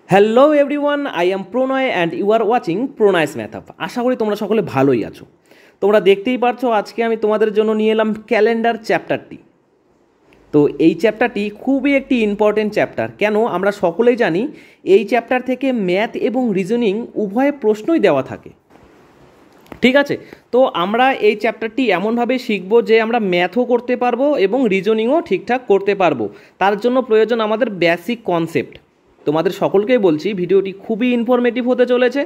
Hello everyone, I am Pranay and you are watching Pranay's math up. আশা করি তোমরা সকলে ভালোই আছো। তোমরা দেখতেই পারছো আজকে আমি তোমাদের জন্য নিয়ে এলাম ক্যালেন্ডার চ্যাপ্টারটি। তো এই চ্যাপ্টারটি খুবই একটি ইম্পর্টেন্ট চ্যাপ্টার। কেন? আমরা সকলেই জানি এই চ্যাপ্টার থেকে ম্যাথ এবং রিজনিং উভয় প্রশ্নই দেওয়া থাকে। ঠিক আছে, তো আমরা এই চ্যাপ্টারটি এমনভাবে শিখব যে আমরা ম্যাথও করতে পারবো এবং রিজনিংও ঠিকঠাক করতে পারবো। তার জন্য প্রয়োজন আমাদের বেসিক কনসেপ্ট। তোমাদের সকলকেই বলছি ভিডিওটি খুবই ইনফরমেটিভ হতে চলেছে।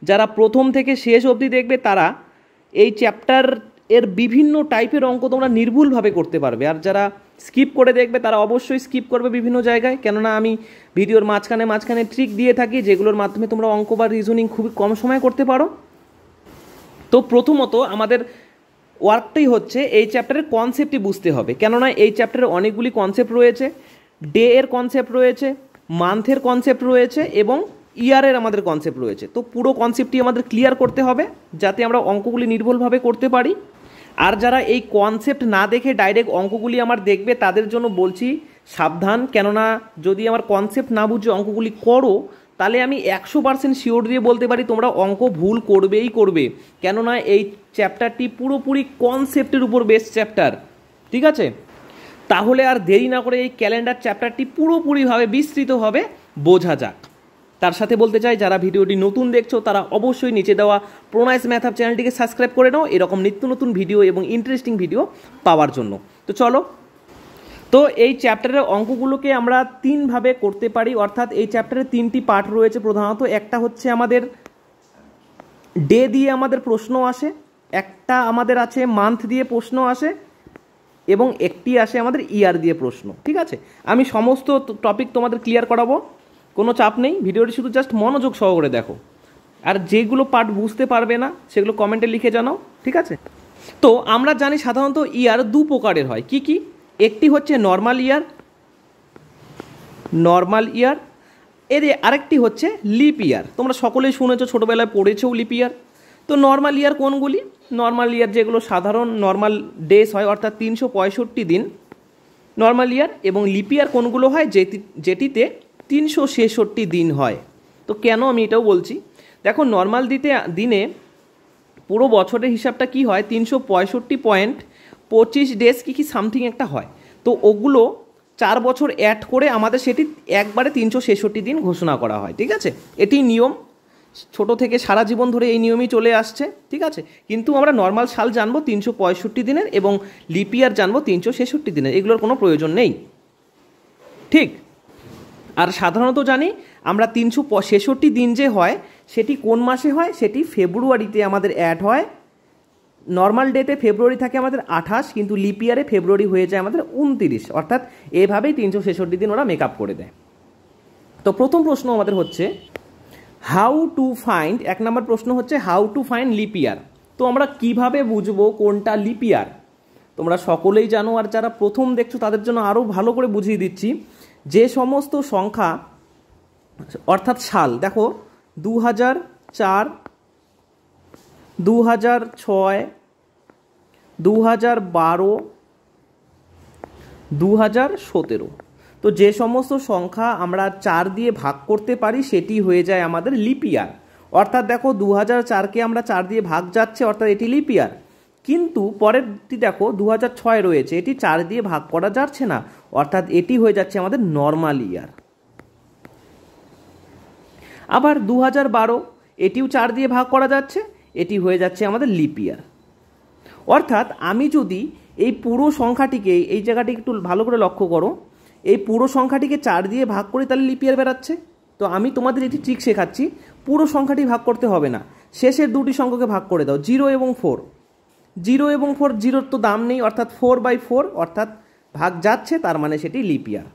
যারা প্রথম থেকে শেষ অবধি দেখবে তারা এই চ্যাপ্টার এর বিভিন্ন টাইপের অঙ্ক তোমরা নির্ভুলভাবে করতে পারবে। আর যারা স্কিপ করে দেখবে তারা অবশ্যই স্কিপ করবে বিভিন্ন জায়গায়, কেননা আমি ভিডিওর মাঝখানে ট্রিক দিয়ে থাকি যেগুলোর মাধ্যমে তোমরা অঙ্ক বা রিজনিং খুবই কম সময়ে করতে পারো। তো প্রথমত আমাদের ওয়ার্কটাই হচ্ছে এই চ্যাপ্টারের কনসেপ্টই বুঝতে হবে, কেননা এই চ্যাপ্টারে অনেকগুলি কনসেপ্ট রয়েছে। ডে এর কনসেপ্ট রয়েছে, মান্থের কনসেপ্ট রয়েছে এবং ইয়ারের আমাদের কনসেপ্ট রয়েছে। তো পুরো কনসেপ্টটি আমাদের ক্লিয়ার করতে হবে যাতে আমরা অঙ্কগুলি নির্ভুলভাবে করতে পারি। আর যারা এই কনসেপ্ট না দেখে ডাইরেক্ট অঙ্কগুলি আমার দেখবে তাদের জন্য বলছি সাবধান, কেননা যদি আমার কনসেপ্ট না বুঝে অঙ্কগুলি করো তাহলে আমি 100% শিওর দিয়ে বলতে পারি তোমরা অঙ্ক ভুল করবেই করবে, কেননা এই চ্যাপ্টারটি পুরোপুরি কনসেপ্টের উপর বেস্ট চ্যাপ্টার। ঠিক আছে, তাহলে আর দেরি না করে এই ক্যালেন্ডার চ্যাপ্টারটি পুরোপুরিভাবে বিস্তৃতভাবে বোঝা যাক। তার সাথে বলতে চাই যারা ভিডিওটি নতুন দেখছো তারা অবশ্যই নিচে দেওয়া প্রণয়স ম্যাথ আপ চ্যানেলটিকে সাবস্ক্রাইব করে নাও এরকম নিত্য নতুন ভিডিও এবং ইন্টারেস্টিং ভিডিও পাওয়ার জন্য। তো চলো, তো এই চ্যাপ্টারের অঙ্কগুলোকে আমরা তিনভাবে করতে পারি, অর্থাৎ এই চ্যাপ্টারে তিনটি পার্ট রয়েছে প্রধানত। একটা হচ্ছে আমাদের ডে দিয়ে আমাদের প্রশ্ন আসে, একটা আমাদের আছে মান্থ দিয়ে প্রশ্ন আসে এবং একটি আসে আমাদের ইয়ার দিয়ে প্রশ্ন। ঠিক আছে, আমি সমস্ত টপিক তোমাদের ক্লিয়ার করাবো, কোনো চাপ নেই। ভিডিওটি শুধু জাস্ট মনোযোগ সহকারে দেখো, আর যেগুলো পার্ট বুঝতে পারবে না সেগুলো কমেন্টে লিখে জানাও। ঠিক আছে, তো আমরা জানি সাধারণত ইয়ার দু প্রকারের হয়। কি কি? একটি হচ্ছে নর্মাল ইয়ার, এর আরেকটি হচ্ছে লিপ ইয়ার। তোমরা সকলেই শুনেছো, ছোটোবেলায় পড়েছেও লিপ ইয়ার। তো নর্মাল ইয়ার কোনগুলি? নর্মাল ইয়ার যেগুলো সাধারণ নর্মাল ডেজ হয়, অর্থাৎ 365 দিন নর্মাল ইয়ার। এবং লিপ ইয়ার কোনগুলো হয়? যেটিতে 366 দিন হয়। তো কেন আমি এটাও বলছি, দেখো নর্মাল দিনে পুরো বছরের হিসাবটা কি হয়, 365.25 ডেজ কি সামথিং একটা হয়। তো ওগুলো 4 বছর অ্যাড করে আমাদের সেটি একবারে 366 দিন ঘোষণা করা হয়। ঠিক আছে, এটি নিয়ম, ছোট থেকে সারা জীবন ধরে এই নিয়মই চলে আসছে। ঠিক আছে, কিন্তু আমরা নর্মাল সাল জানবো 365 দিনের এবং লিপ ইয়ার জানবো 366 দিনের, এগুলোর কোনো প্রয়োজন নেই। ঠিক, আর সাধারণত জানি আমরা 366 দিন যে হয় সেটি কোন মাসে হয়? সেটি ফেব্রুয়ারিতে আমাদের অ্যাড হয়। নর্মাল ডেতে ফেব্রুয়ারি থাকে আমাদের 28, কিন্তু লিপ ইয়ারে ফেব্রুয়ারি হয়ে যায় আমাদের 29, অর্থাৎ এভাবেই 366 দিন ওরা মেকআপ করে দেয়। তো প্রথম প্রশ্ন আমাদের হচ্ছে হাউ টু ফাইন্ড, 1 নম্বর প্রশ্ন হচ্ছে হাউ টু ফাইন্ড লিপ ইয়ার। তো আমরা কিভাবে বুঝবো কোনটা লিপ ইয়ার? তোমরা সকলেই জানো, আর যারা প্রথম দেখছো তাদের জন্য আরও ভালো করে বুঝিয়ে দিচ্ছি। যে সমস্ত সংখ্যা অর্থাৎ সাল, দেখো 2004, 2006, 2012, 2017, তো যে সমস্ত সংখ্যা আমরা 4 দিয়ে ভাগ করতে পারি সেটি হয়ে যায় আমাদের লিপ ইয়ার। অর্থাৎ দেখো 2004কে আমরা 4 দিয়ে ভাগ যাচ্ছে, অর্থাৎ এটি লিপ ইয়ার। কিন্তু পরেরটি দেখো 2006 রয়েছে, এটি 4 দিয়ে ভাগ করা যাচ্ছে না, অর্থাৎ এটি হয়ে যাচ্ছে আমাদের নর্মাল ইয়ার। আবার 2012, এটিও 4 দিয়ে ভাগ করা যাচ্ছে, এটি হয়ে যাচ্ছে আমাদের লিপ ইয়ার। অর্থাৎ আমি যদি এই পুরো সংখ্যাটিকে, এই জায়গাটি একটু ভালো করে লক্ষ্য করো, এই পুরো সংখ্যাটিকে 4 দিয়ে ভাগ করি তাহলে লিপ ইয়ার বেরাচ্ছে। তো আমি তোমাদের একটি ট্রিক শেখাচ্ছি, পুরো সংখ্যাটি ভাগ করতে হবে না, শেষের দুটি সংখ্যাকে ভাগ করে দাও, 0 এবং 4। 0 এবং 4, জিরোর তো দাম নেই, অর্থাৎ 4/4, অর্থাৎ ভাগ যাচ্ছে, তার মানে সেটি লিপ ইয়ার।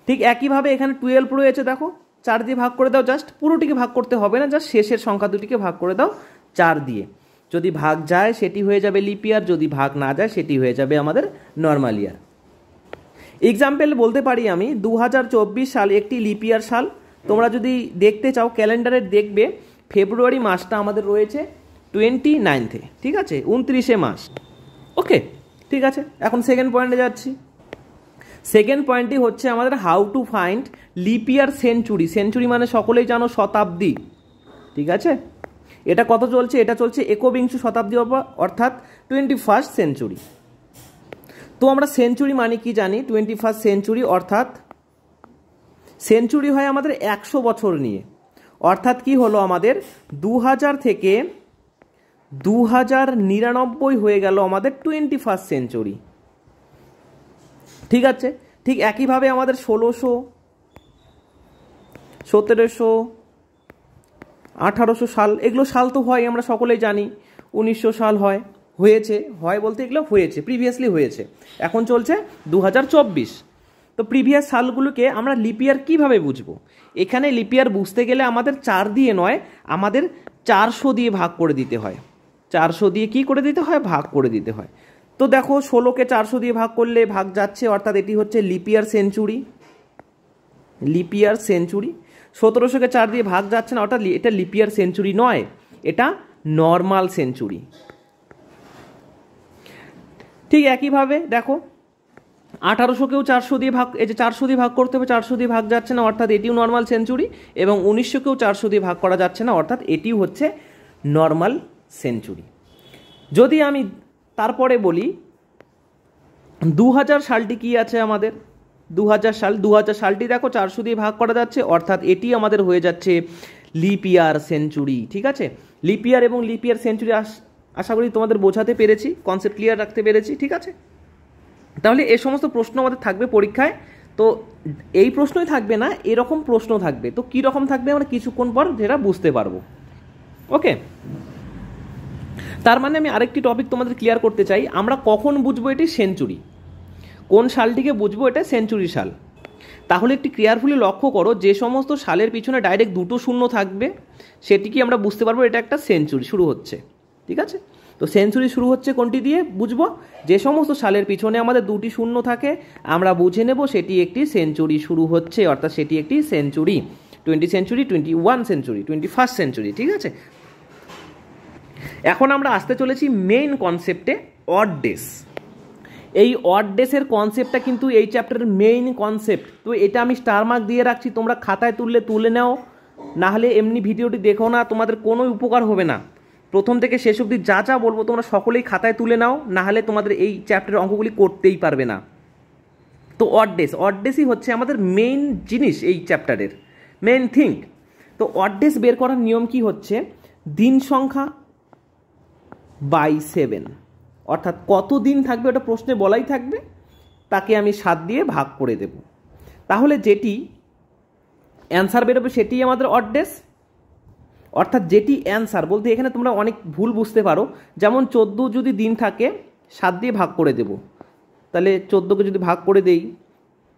ঠিক একইভাবে এখানে 12 রয়েছে, দেখো 4 দিয়ে ভাগ করে দাও, জাস্ট পুরোটিকে ভাগ করতে হবে না, জাস্ট শেষের সংখ্যা দুটিকে ভাগ করে দাও 4 দিয়ে। যদি ভাগ যায় সেটি হয়ে যাবে লিপ ইয়ার, যদি ভাগ না যায় সেটি হয়ে যাবে আমাদের নর্মাল ইয়ার। এক্সাম্পল বলতে পারি আমি, 2024 সাল একটি লিপ ইয়ার সাল। তোমরা যদি দেখতে চাও ক্যালেন্ডারে দেখবে ফেব্রুয়ারি মাসটা আমাদের রয়েছে 29-এ। ঠিক আছে, 29 মাস। ওকে, ঠিক আছে, এখন সেকেন্ড পয়েন্টে যাচ্ছি। সেকেন্ড পয়েন্টটি হচ্ছে আমাদের how to find lip year century. Century মানে সকলেই জানো শতাব্দী, ঠিক আছে। এটা কত চলছে? এটা চলছে একবিংশ শতাব্দী অর্থাৎ 21st সেঞ্চুরি। তো আমরা সেঞ্চুরি মানে কি জানি? 21st সেঞ্চুরি অর্থাৎ সেঞ্চুরি হয় আমাদের 100 বছর নিয়ে, অর্থাৎ কি হলো আমাদের 2000 থেকে 2099 হয়ে গেল আমাদের 21st সেঞ্চুরি, ঠিক আছে। ঠিক একইভাবে আমাদের 1600, 1700, 1800 সাল, এগুলো সাল তো হয় আমরা সকলেই জানি। 1900 সাল হয় বলতে এগুলো হয়েছে, প্রিভিয়াসলি হয়েছে। এখন চলছে 2024। তো প্রিভিয়াস সালগুলোকে আমরা লিপিয়ার কিভাবে বুঝবো? এখানে লিপিয়ার বুঝতে গেলে আমাদের 4 দিয়ে নয়, আমাদের 400 দিয়ে ভাগ করে দিতে হয়। 400 দিয়ে কি করে দিতে হয়? ভাগ করে দিতে হয়। তো দেখো 16কে 400 দিয়ে ভাগ করলে ভাগ যাচ্ছে, অর্থাৎ এটি হচ্ছে লিপিয়ার সেঞ্চুরি। 1700কে 4 দিয়ে ভাগ যাচ্ছে না, অর্থাৎ এটা লিপিয়ার সেঞ্চুরি নয়, এটা নর্মাল সেঞ্চুরি। ঠিক একইভাবে দেখো 1800কেও 400 দিয়ে ভাগ, এই যে 400 দিয়ে ভাগ করতে হবে, 400 দিয়ে ভাগ যাচ্ছে না, অর্থাৎ এটিও নর্মাল সেঞ্চুরি। এবং 1900কেও 400 দিয়ে ভাগ করা যাচ্ছে না, অর্থাৎ এটিও হচ্ছে নর্মাল সেঞ্চুরি। যদি আমি তারপরে বলি 2000 সালটি কি আছে আমাদের? 2000 সালটি দেখো 400 দিয়ে ভাগ করা যাচ্ছে, অর্থাৎ এটি আমাদের হয়ে যাচ্ছে লিপ ইয়ার সেঞ্চুরি, ঠিক আছে। লিপ ইয়ার এবং লিপ ইয়ার সেঞ্চুরি আশা করি তোমাদের বোঝাতে পেরেছি, কনসেপ্ট ক্লিয়ার রাখতে পেরেছি, ঠিক আছে। তাহলে এই সমস্ত প্রশ্ন আমাদের থাকবে পরীক্ষায়। তো এই প্রশ্নই থাকবে না, এরকম প্রশ্ন থাকবে। তো কী রকম থাকবে আমরা কিছুক্ষণ পর যেটা বুঝতে পারবো, ওকে। তার মানে আমি আরেকটি টপিক তোমাদের ক্লিয়ার করতে চাই, আমরা কখন বুঝবো এটি সেঞ্চুরি, কোন সালটিকে বুঝবো এটা সেঞ্চুরি সাল। তাহলে একটি কেয়ারফুলি লক্ষ্য করো, যে সমস্ত সালের পিছনে ডাইরেক্ট 2টো শূন্য থাকবে সেটিকে আমরা বুঝতে পারবো এটা একটা সেঞ্চুরি শুরু হচ্ছে, ঠিক আছে। তো সেঞ্চুরি শুরু হচ্ছে কোনটি দিয়ে বুঝবো? যে সমস্ত সালের পিছনে আমাদের 2টি শূন্য থাকে আমরা বুঝে নেব সেটি একটি সেঞ্চুরি শুরু হচ্ছে, অর্থাৎ সেটি একটি century. 20th century, 21 century, 21st century, ঠিক আছে। এখন আমরা আসতে চলেছি মেইন কনসেপ্টে, অড ডেস। এই অড ডেসের কনসেপ্টটা কিন্তু এই চ্যাপ্টারের মেইন কনসেপ্ট। তো এটা আমি স্টার মার্ক দিয়ে রাখছি, তোমরা খাতায় তুলে নাও, না হলে এমনি ভিডিওটি দেখো না, তোমাদের কোনো উপকার হবে না। প্রথম থেকে শেষ অবধি যা যা বলবো তোমরা সকলেই খাতায় তুলে নাও, না হলে তোমাদের এই চ্যাপ্টারের অঙ্কগুলি করতেই পারবে না। তো অড ডেসই হচ্ছে আমাদের মেইন জিনিস এই চ্যাপ্টারের, মেইন থিং। তো অড ডেস বের করার নিয়ম কি হচ্ছে? দিন সংখ্যা বাই 7, অর্থাৎ কত দিন থাকবে ওটা প্রশ্নে বলাই থাকবে, তাকে আমি 7 দিয়ে ভাগ করে দেব। তাহলে যেটি অ্যান্সার বেরোবে সেটি আমাদের অড ডেস। অর্থাৎ যেটি অ্যান্সার বলতে এখানে তোমরা অনেক ভুল বুঝতে পারো, যেমন 14 যদি দিন থাকে 7 দিয়ে ভাগ করে দেব, তাহলে 14কে যদি ভাগ করে দেই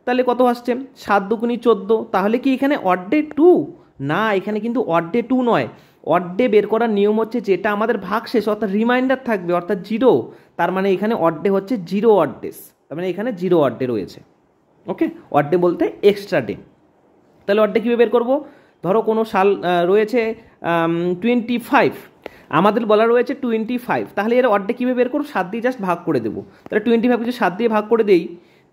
তাহলে কত আসছে? 7 দুগুণী 14। তাহলে কি এখানে অড ডে 2? না, এখানে কিন্তু অড ডে 2 নয়। অড ডে বের করার নিয়ম হচ্ছে যেটা আমাদের ভাগ শেষ অর্থাৎ রিমাইন্ডার থাকবে অর্থাৎ 0, তার মানে এখানে অড ডে হচ্ছে 0 অড ডেস, তার মানে এখানে 0 অড ডে রয়েছে, ওকে। অড ডে বলতে এক্সট্রা ডে। তাহলে অড ডে কীভাবে বের করবো? ধরো কোনো সাল রয়েছে 25, আমাদের বলা রয়েছে 25, তাহলে এর অড ডে কীভাবে বের করবো? 7 দিয়ে জাস্ট ভাগ করে দেবো। তাহলে 25 যদি 7 দিয়ে ভাগ করে দেই,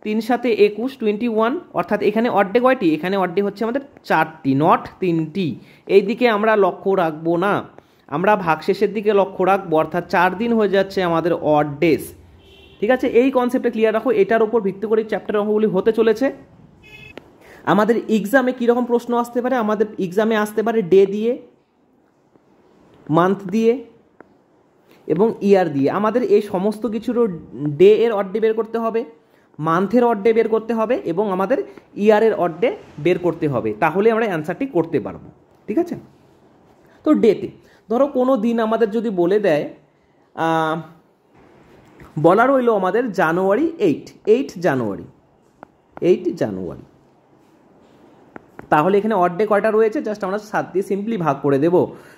3 7 21, 21, অর্থাৎ এখানে অড ডে কয়টি? এখানে অড ডে হচ্ছে আমাদের 4টি, নট 3টি। এই দিকে আমরা লক্ষ্য রাখবো না, আমরা ভাগশেষের দিকে লক্ষ্য রাখবো, অর্থাৎ 4 দিন হয়ে যাচ্ছে আমাদের অড ডেস, ঠিক আছে। এই কনসেপ্টটা ক্লিয়ার রাখো, এটার উপর ভিত্তি করে চ্যাপ্টার অঙ্কগুলি হতে চলেছে। আমাদের এক্সামে কীরকম প্রশ্ন আসতে পারে? আমাদের এক্সামে আসতে পারে ডে দিয়ে, মান্থ দিয়ে এবং ইয়ার দিয়ে। আমাদের এই সমস্ত কিছুরও ডে এর অড ডে বের করতে হবে, মান্থের অড ডে বের করতে হবে এবং আমাদের ইয়ারের অড ডে বের করতে হবে, তাহলে আমরা অ্যান্সারটি করতে পারবো, ঠিক আছে। তো ডেতে ধরো কোনো দিন আমাদের যদি বলে দেয়, বলা রইল আমাদের জানুয়ারি 8 জানুয়ারি, তাহলে এখানে অড ডে কয়টা রয়েছে? জাস্ট আমরা 7 দিয়ে সিম্পলি ভাগ করে দেব।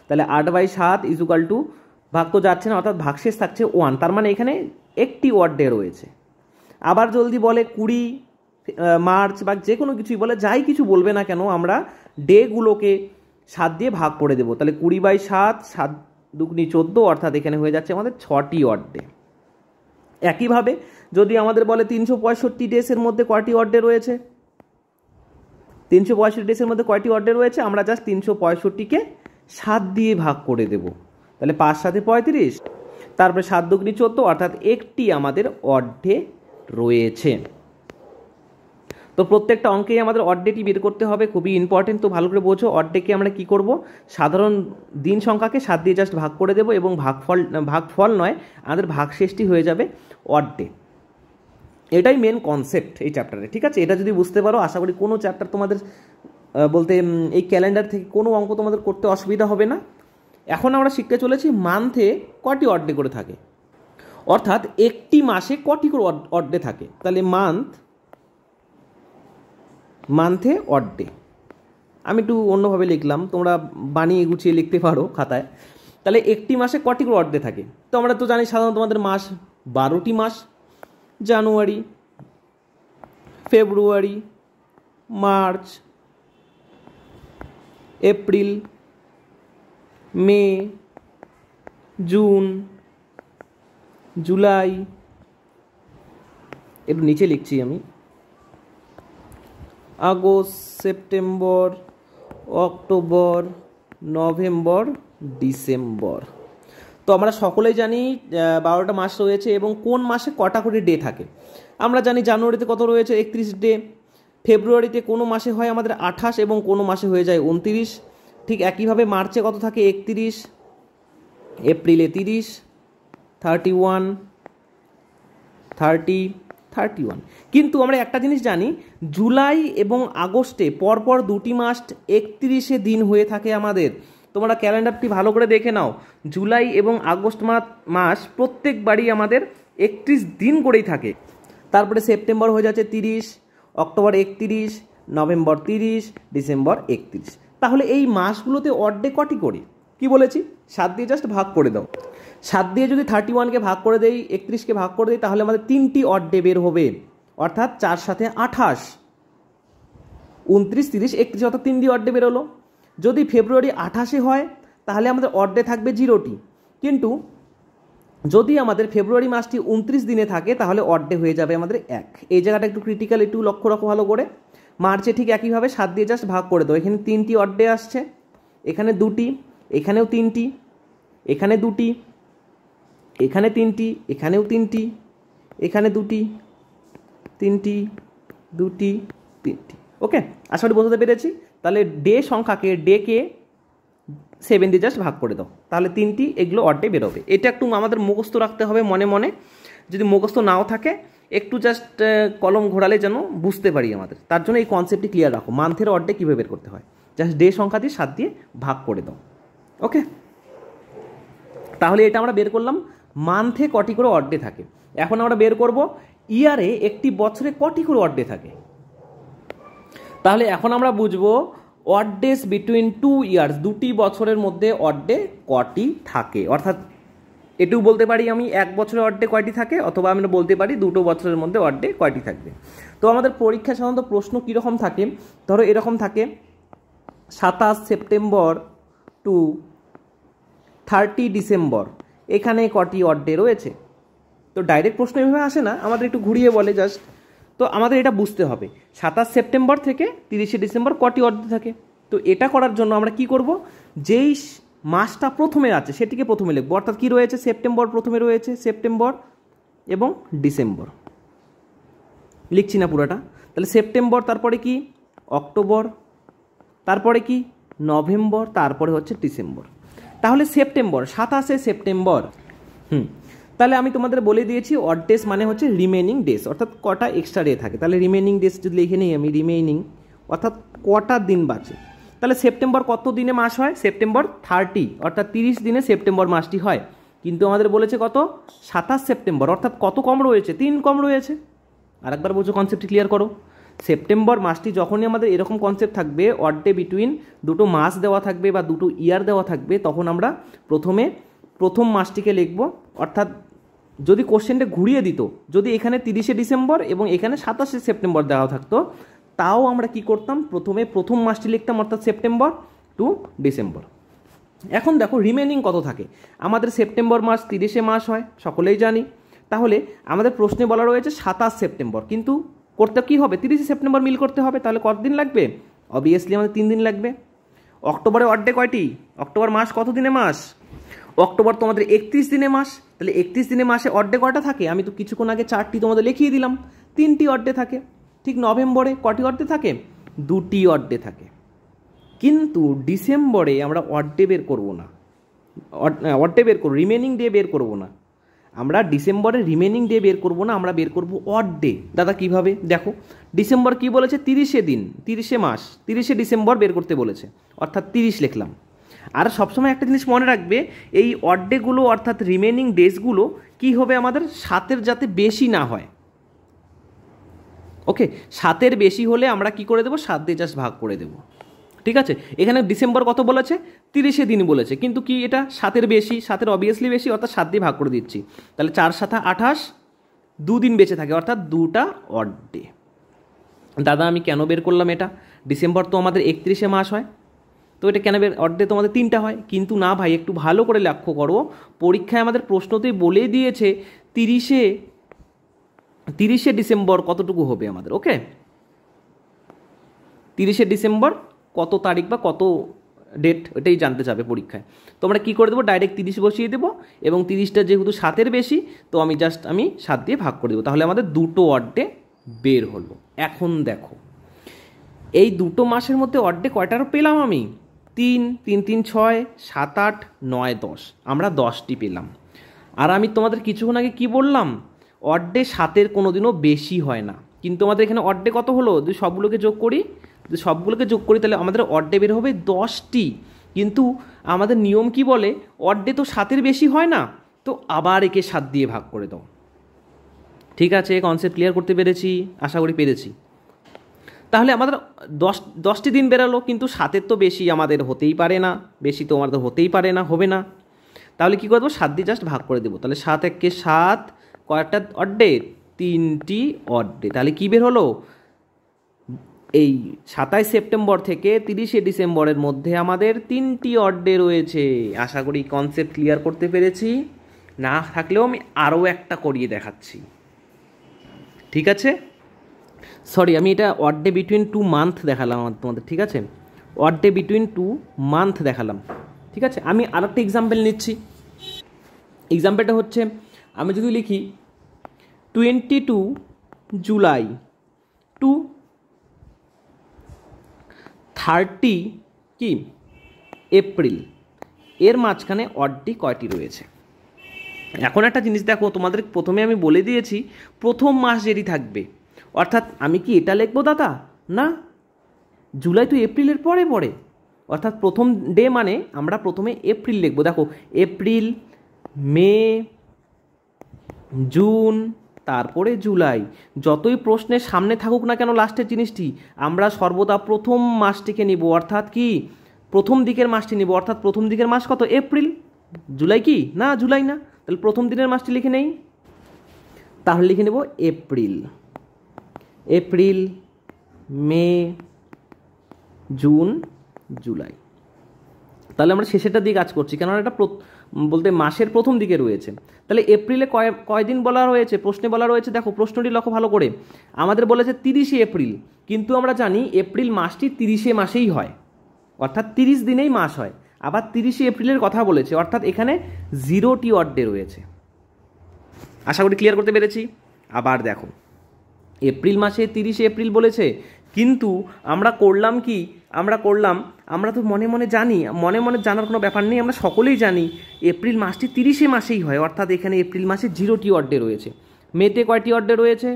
তাহলে 8/7 ইজুকাল টু, ভাগ তো যাচ্ছে না অর্থাৎ ভাগশেষ থাকছে 1, তার মানে এখানে একটি অড ডে রয়েছে। আবার জলদি বলে 20 মার্চ বা যে কোনো কিছুই বলে, যাই কিছু বলবে না কেন, আমরা ডেগুলোকে 7 দিয়ে ভাগ করে দেবো। তাহলে 20/7, 7 দুগুণী 14, অর্থাৎ এখানে হয়ে যাচ্ছে আমাদের 6টি অড ডে, একইভাবে যদি আমাদের বলে 365 ডেসের মধ্যে কয়টি অড ডে রয়েছে, 365 ডেসের মধ্যে কয়টি অড ডে রয়েছে, আমরা জাস্ট 365কে 7 দিয়ে ভাগ করে দেব। তাহলে 5 7 35, তারপরে 7 2 14, অর্থাৎ একটি আমাদের অড ডে রয়েছে। তো প্রত্যেকটা অঙ্কেই আমাদের অড ডেটি বের করতে হবে, খুবই ইম্পর্টেন্ট। তো ভালো করে বোঝো, অড ডেকে আমরা কি করব, সাধারণ দিন সংখ্যাকে 7 দিয়ে জাস্ট ভাগ করে দেব এবং ভাগফল নয়, আমাদের ভাগশেষটি হয়ে যাবে অড ডে। এটাই মেন কনসেপ্ট এই চ্যাপ্টারে, ঠিক আছে? এটা যদি বুঝতে পারো, আশা করি কোনো চ্যাপ্টার তোমাদের বলতে এই ক্যালেন্ডার থেকে কোনো অঙ্ক তোমাদের করতে অসুবিধা হবে না। এখন আমরা শিখতে চলেছি মান্থে কটি অড ডে করে থাকে, অর্থাৎ একটি মাসে কটি করে অড ডে থাকে। তাহলে মান্থে অড ডে, আমি একটু অন্যভাবে লিখলাম, তোমরা বানিয়ে গুছিয়ে লিখতে পারো খাতায়। তাহলে একটি মাসে কটি করে অড ডে থাকে? তো আমরা তো জানি সাধারণত আমাদের মাস 12টি মাস, জানুয়ারি, ফেব্রুয়ারি, মার্চ, এপ্রিল, মে, জুন, জুলাই, একটু নিচে লিখছি আমি, August, September, October, November, December. তো আমরা সকলেই জানি 12টা মাস রয়েছে এবং কোন মাসে কটা করে ডে থাকে। আমরা জানি জানুয়ারিতে কত রয়েছে, 31 ডে। ফেব্রুয়ারিতে কোনো মাসে হয় আমাদের 28 এবং কোনো মাসে হয়ে যায় 29। ঠিক একইভাবে মার্চে কত থাকে, 31, এপ্রিলে 30, 31, 30, 31। কিন্তু আমরা একটা জিনিস জানি, জুলাই এবং আগস্টে পরপর 2টি মাস 31 দিন হয়ে থাকে আমাদের। তোমরা ক্যালেন্ডারটি ভালো করে দেখে নাও, জুলাই এবং আগস্ট মাস প্রত্যেকবারই আমাদের 31 দিন করেই থাকে। তারপরে সেপ্টেম্বর হয়ে যাচ্ছে 30, অক্টোবর 31, নভেম্বর 30, ডিসেম্বর 31। তাহলে এই মাসগুলোতে অড ডে কটি করে? কি বলেছি, 7 দিয়ে জাস্ট ভাগ করে দাও। 7 দিয়ে যদি 31কে ভাগ করে দেই, 31কে ভাগ করে দিই, তাহলে আমাদের 3টি অড ডে বের হবে, অর্থাৎ 4 7 28, 29, 30, 31, অর্থাৎ 3 দিয়ে অড ডে বেরোলো। যদি ফেব্রুয়ারি 28 হয় তাহলে আমাদের অড ডে থাকবে 0টি, কিন্তু যদি আমাদের ফেব্রুয়ারি মাসটি 29 দিনে থাকে তাহলে অড ডে হয়ে যাবে আমাদের 1। এই জায়গাটা একটু ক্রিটিক্যাল, একটু লক্ষ্য রাখো ভালো করে। মার্চে ঠিক একইভাবে 7 দিয়ে জাস্ট ভাগ করে দাও, এখানে 3টি অড ডে আসছে, এখানে 2টি, এখানেও 3টি, এখানে 2টি, এখানে 3টি, এখানেও 3টি, এখানে 2টি, 3টি, 2টি, 3টি। ওকে, আশা করি বোঝাতে পেরেছি। তাহলে ডে সংখ্যাকে, ডেকে 7 দিয়ে জাস্ট ভাগ করে দাও, তাহলে 3টি এগুলো অড ডে বেরোবে। এটা একটু আমাদের মুখস্থ রাখতে হবে মনে মনে, যদি মুখস্থ নাও থাকে একটু জাস্ট কলম ঘোরালে যেন বুঝতে পারি আমাদের, তার জন্য এই কনসেপ্টটি ক্লিয়ার রাখো। মান্থের অড ডে কীভাবে বের করতে হয়, জাস্ট ডে সংখ্যা দিয়ে 7 দিয়ে ভাগ করে দাও। ওকে, তাহলে এটা আমরা বের করলাম মান্থে কটি করে অড ডে থাকে। এখন আমরা বের করব ইয়ারে, একটি বছরে কটি করে অড ডে থাকে। তাহলে এখন আমরা বুঝবো অড ডেজ বিটুইন 2 ইয়ার্স, 2টি বছরের মধ্যে অড ডে কটি থাকে। অর্থাৎ এটুকু বলতে পারি আমি 1 বছরে অড ডে কয়টি থাকে, অথবা আমরা বলতে পারি 2টো বছরের মধ্যে অড ডে কয়টি থাকবে। তো আমাদের পরীক্ষা সাধারণত প্রশ্ন কীরকম থাকে, ধরো এরকম থাকে 27 সেপ্টেম্বর টু 30 ডিসেম্বর, এখানে কটি অড ডে রয়েছে। তো ডাইরেক্ট প্রশ্ন এভাবে আসে না, আমাদের একটু ঘুরিয়ে বলে জাস্ট। তো আমাদের এটা বুঝতে হবে 27 সেপ্টেম্বর থেকে 30 ডিসেম্বর কটি অড ডে থাকে। তো এটা করার জন্য আমরা কি করব, যেই মাসটা প্রথমে আছে সেটিকে প্রথমে লিখবো। অর্থাৎ কী রয়েছে, সেপ্টেম্বর প্রথমে রয়েছে, সেপ্টেম্বর এবং ডিসেম্বর লিখছি না পুরোটা। তাহলে সেপ্টেম্বর, তারপরে কি অক্টোবর, তারপরে কি নভেম্বর, তারপরে হচ্ছে ডিসেম্বর। তাহলে সেপ্টেম্বর, 27 সেপ্টেম্বর, তাহলে আমি তোমাদের বলে দিয়েছি অড ডেজ মানে হচ্ছে রিমেনিং ডেজ, অর্থাৎ কটা এক্সট্রা ডে থাকে। তাহলে রিমেনিং ডেজ যদি লিখে নিই আমি, রিমেনিং অর্থাৎ কটা দিন বাঁচে। তাহলে সেপ্টেম্বর কত দিনে মাস হয়, সেপ্টেম্বর 30, অর্থাৎ 30 দিনে সেপ্টেম্বর মাসটি হয়। কিন্তু আমাদের বলেছে কত, 27 সেপ্টেম্বর, অর্থাৎ কত কম রয়েছে, 3 কম রয়েছে। আরেকবার বলছো, কনসেপ্টটি ক্লিয়ার করো। সেপ্টেম্বর মাসটি যখনই আমাদের এরকম কনসেপ্ট থাকবে, অড ডে বিটুইন 2টো মাস দেওয়া থাকবে বা 2টো ইয়ার দেওয়া থাকবে, তখন আমরা প্রথম মাসটিকে লিখব। অর্থাৎ যদি কোশ্চেনটা ঘুরিয়ে দিত, যদি এখানে 30 ডিসেম্বর এবং এখানে 27 সেপ্টেম্বর দেওয়া থাকতো, তাও আমরা কি করতাম, প্রথম মাসটি লিখতাম, অর্থাৎ সেপ্টেম্বর টু ডিসেম্বর। এখন দেখো রিমেনিং কত থাকে। আমাদের সেপ্টেম্বর মাস 30 মাস হয়, সকলেই জানি। তাহলে আমাদের প্রশ্নে বলা রয়েছে 27 সেপ্টেম্বর, কিন্তু করতে কী হবে, 30 সেপ্টেম্বর মিল করতে হবে। তাহলে কতদিন লাগবে? অবভিয়াসলি আমাদের 3 দিন লাগবে। অক্টোবরে অড ডে কয়টি? অক্টোবর মাস কত দিনে মাস? অক্টোবর তোমাদের 31 দিনে মাস। তাহলে 31 দিনে মাসে অড ডে কয়টা থাকে? আমি তো কিছুক্ষণ আগে 4টি তোমাদের লিখিয়ে দিলাম, 3টি অড ডে থাকে। ঠিক নভেম্বরে কটি অড ডে থাকে? 2টি অড ডে থাকে। কিন্তু ডিসেম্বরে আমরা অড ডে বের করবো না, অড ডে বের করবো, রিমেনিং ডে বের করবো না। আমরা ডিসেম্বরে রিমেনিং ডে বের করবো না, আমরা বের করবো অড ডে। দাদা কীভাবে? দেখো, ডিসেম্বর কি বলেছে? 30 দিন, 30 মাস, 30 ডিসেম্বর বের করতে বলেছে, অর্থাৎ 30 লিখলাম। আর সবসময় একটা জিনিস মনে রাখবে, এই অড ডেগুলো অর্থাৎ রিমেনিং ডেজগুলো কি হবে আমাদের? 7 যাতে বেশি না হয়। ওকে, 7 বেশি হলে আমরা কি করে দেবো? 7 দিয়ে জাস্ট ভাগ করে দেবো। ঠিক আছে, এখানে ডিসেম্বর কত বলেছে? 30 দিন বলেছে, কিন্তু কি এটা 7 বেশি? 7 অবভিয়াসলি বেশি, অর্থাৎ 7 দিয়ে ভাগ করে দিচ্ছি। তাহলে 4 7 28, 2 দিন বেঁচে থাকে, অর্থাৎ 2টা অড ডে। দাদা আমি কেন বের করলাম এটা? ডিসেম্বর তো আমাদের 31 মাস হয়, তো এটা কেন বের? অড ডে তো আমাদের 3টা হয়। কিন্তু না ভাই, একটু ভালো করে লক্ষ্য করো, পরীক্ষায় আমাদের প্রশ্নতেই বলে দিয়েছে 30 ডিসেম্বর কতটুকু হবে আমাদের। ওকে, 30 ডিসেম্বর কত তারিখ বা কত ডেট, এটাই জানতে চাবে পরীক্ষায়। তো আমরা কী করে দেবো? ডাইরেক্ট 30 বসিয়ে দেবো, এবং 30টা যেহেতু 7 বেশি, তো আমি 7 দিয়ে ভাগ করে দেবো। তাহলে আমাদের 2টো অড ডে বের হলো। এখন দেখো, এই 2টো মাসের মধ্যে অড ডে কয়টারও পেলাম আমি? 3 3 3 6 7 8 9 10, আমরা 10টি পেলাম। আর আমি তোমাদের কিছুক্ষণ আগে কি বললাম? অড ডে 7 কোনোদিনও বেশি হয় না। কিন্তু আমাদের এখানে অড ডে কত হলো? যদি সবগুলোকে যোগ করি তাহলে আমাদের অড ডে বের হবে 10টি। কিন্তু আমাদের নিয়ম কি বলে? অড ডে তো 7 বেশি হয় না, তো আবার একে 7 দিয়ে ভাগ করে দাও। ঠিক আছে, কনসেপ্ট ক্লিয়ার করতে পেরেছি? আশা করি পেরেছি। তাহলে আমাদের 10টি দিন বেরালো, কিন্তু 7 তো বেশি আমাদের হতেই পারে না, বেশি তো আমাদের হতেই পারে না, হবে না। তাহলে কী করবো? 7 দিয়ে জাস্ট ভাগ করে দেবো। তাহলে 7 একে 7, কয়েকটা অড ডে? 3টি অড ডে। তাহলে কী বের হলো? এই 27 সেপ্টেম্বর থেকে 30 ডিসেম্বরের মধ্যে আমাদের 3টি অড ডে রয়েছে। আশা করি কনসেপ্ট ক্লিয়ার করতে পেরেছি। না থাকলেও আমি আরও একটা করিয়ে দেখাচ্ছি। ঠিক আছে, সরি, আমি এটা অড ডে বিটুইন 2 মান্থ দেখালাম তোমাদের। ঠিক আছে, অড ডে বিটুইন 2 মান্থ দেখালাম। ঠিক আছে, আমি আর একটা এক্সাম্পল নিচ্ছি। এক্সাম্পলটা হচ্ছে, আমি যদি লিখি 22 জুলাই টু 30 কি এপ্রিল, এর মাঝখানে অড ডে কয়টি রয়েছে? এখন একটা জিনিস দেখো, তোমাদের প্রথমে আমি বলে দিয়েছি প্রথম মাস যেটি থাকবে, অর্থাৎ আমি কি এটা লিখবো দাদা? না, জুলাই তো এপ্রিলের পরে পড়ে, অর্থাৎ প্রথম ডে মানে আমরা প্রথমে এপ্রিল লিখবো। দেখো, এপ্রিল, মে, জুন, তারপরে জুলাই। যতই প্রশ্নের সামনে থাকুক না কেন লাস্টের জিনিসটি, আমরা সর্বদা প্রথম মাসটিকে নিব, অর্থাৎ কি প্রথম দিকের মাসটি নিব। অর্থাৎ প্রথম দিকের মাস কত? এপ্রিল। জুলাই কি? না, জুলাই না। তাহলে প্রথম দিনের মাসটি লিখে নেই, তাহলে লিখে নেব এপ্রিল। এপ্রিল, মে, জুন, জুলাই। তাহলে আমরা শেষেরটা দিয়ে কাজ করছি, কেননা এটা বলতে মাসের প্রথম দিকে রয়েছে। তাহলে এপ্রিলে কয়দিন বলা রয়েছে? প্রশ্নে বলা রয়েছে, দেখো প্রশ্নটি লক্ষ্য ভালো করে, আমাদের বলেছে 30 এপ্রিল, কিন্তু আমরা জানি এপ্রিল মাসটি 30 মাসেই হয়, অর্থাৎ 30 দিনেই মাস হয়। আবার 30 এপ্রিলের কথা বলেছে, অর্থাৎ এখানে 0টি অড ডে রয়েছে। আশা করি ক্লিয়ার করতে পেরেছি। আবার দেখো, এপ্রিল মাসে 30 এপ্রিল বলেছে, কিন্তু আমরা করলাম কি? আমরা তো মনে মনে জানি, মনে মনে জানার কোনো ব্যাপার নেই, আমরা সকলেই জানি এপ্রিল মাসটি 30 মাসেই হয়, অর্থাৎ এখানে এপ্রিল মাসে 0টি অড ডে রয়েছে। মেতে কয়টি অড ডে রয়েছে?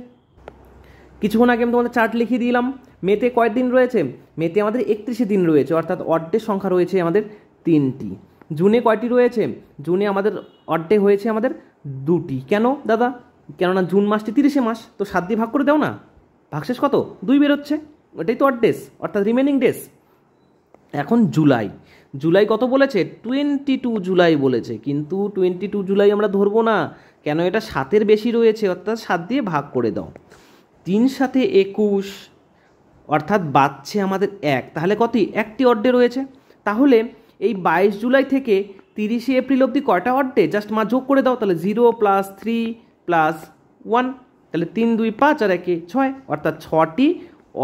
কিছুক্ষণ আগে আমি তোমাদের চার্ট লিখিয়ে দিলাম। মেতে কয় দিন রয়েছে? মেতে আমাদের 31 দিন রয়েছে, অর্থাৎ অড ডে সংখ্যা রয়েছে আমাদের 3টি। জুনে কয়টি রয়েছে? জুনে আমাদের অড ডে হয়েছে আমাদের 2টি। কেন দাদা? কেননা জুন মাসটি 30 মাস, তো 7 দিয়ে ভাগ করে দাও না, ভাগশেষ কত? 2 বেরোচ্ছে, ওটাই তো অড ডেস, অর্থাৎ রিমেনিং ডেস। এখন জুলাই কত বলেছে? 22 জুলাই বলেছে, কিন্তু 22 জুলাই আমরা ধরবো না, কেন? এটা 7 বেশি রয়েছে, অর্থাৎ 7 দিয়ে ভাগ করে দাও। 3 7 21, অর্থাৎ বাড়ছে আমাদের 1, তাহলে কতই? 1টি অড ডে রয়েছে। তাহলে এই 22 জুলাই থেকে 30 এপ্রিল অবধি কয়টা অড ডে? জাস্ট মা যোগ করে দাও, তাহলে 0 + 3 প্লাস 1, তাহলে 3 2 5 আর 1 6, অর্থাৎ 6টি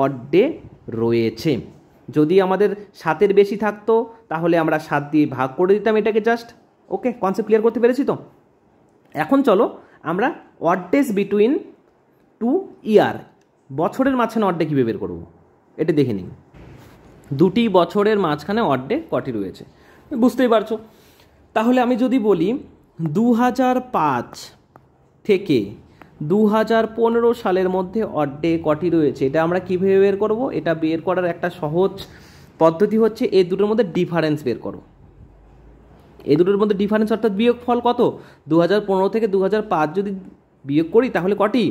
অড ডে রয়েছে। যদি আমাদের 7-এর বেশি থাকতো তাহলে আমরা 7 দিয়ে ভাগ করে দিতাম এটাকে জাস্ট। ওকে, কনসেপ্ট ক্লিয়ার করতে পেরেছি তো? এখন চলো আমরা অড ডেজ বিটুইন 2 ইয়ার, বছরের মাঝখানে অড ডে কীভাবে বের করবো এটা দেখে নিন। দুটি বছরের মাঝখানে অড ডে কটি রয়েছে বুঝতেই পারছো। তাহলে আমি যদি বলি 2005 থেকে 2015 সালের মধ্যে অড ডে কটি রয়েছে, এটা আমরা কীভাবে বের করব? এটা বের করার একটা সহজ পদ্ধতি হচ্ছে এই দুটোর মধ্যে ডিফারেন্স বের করো। এই দুটোর মধ্যে ডিফারেন্স অর্থাৎ বিয়োগ ফল কত? 2015 থেকে 2005 যদি বিয়োগ করি তাহলে কটি?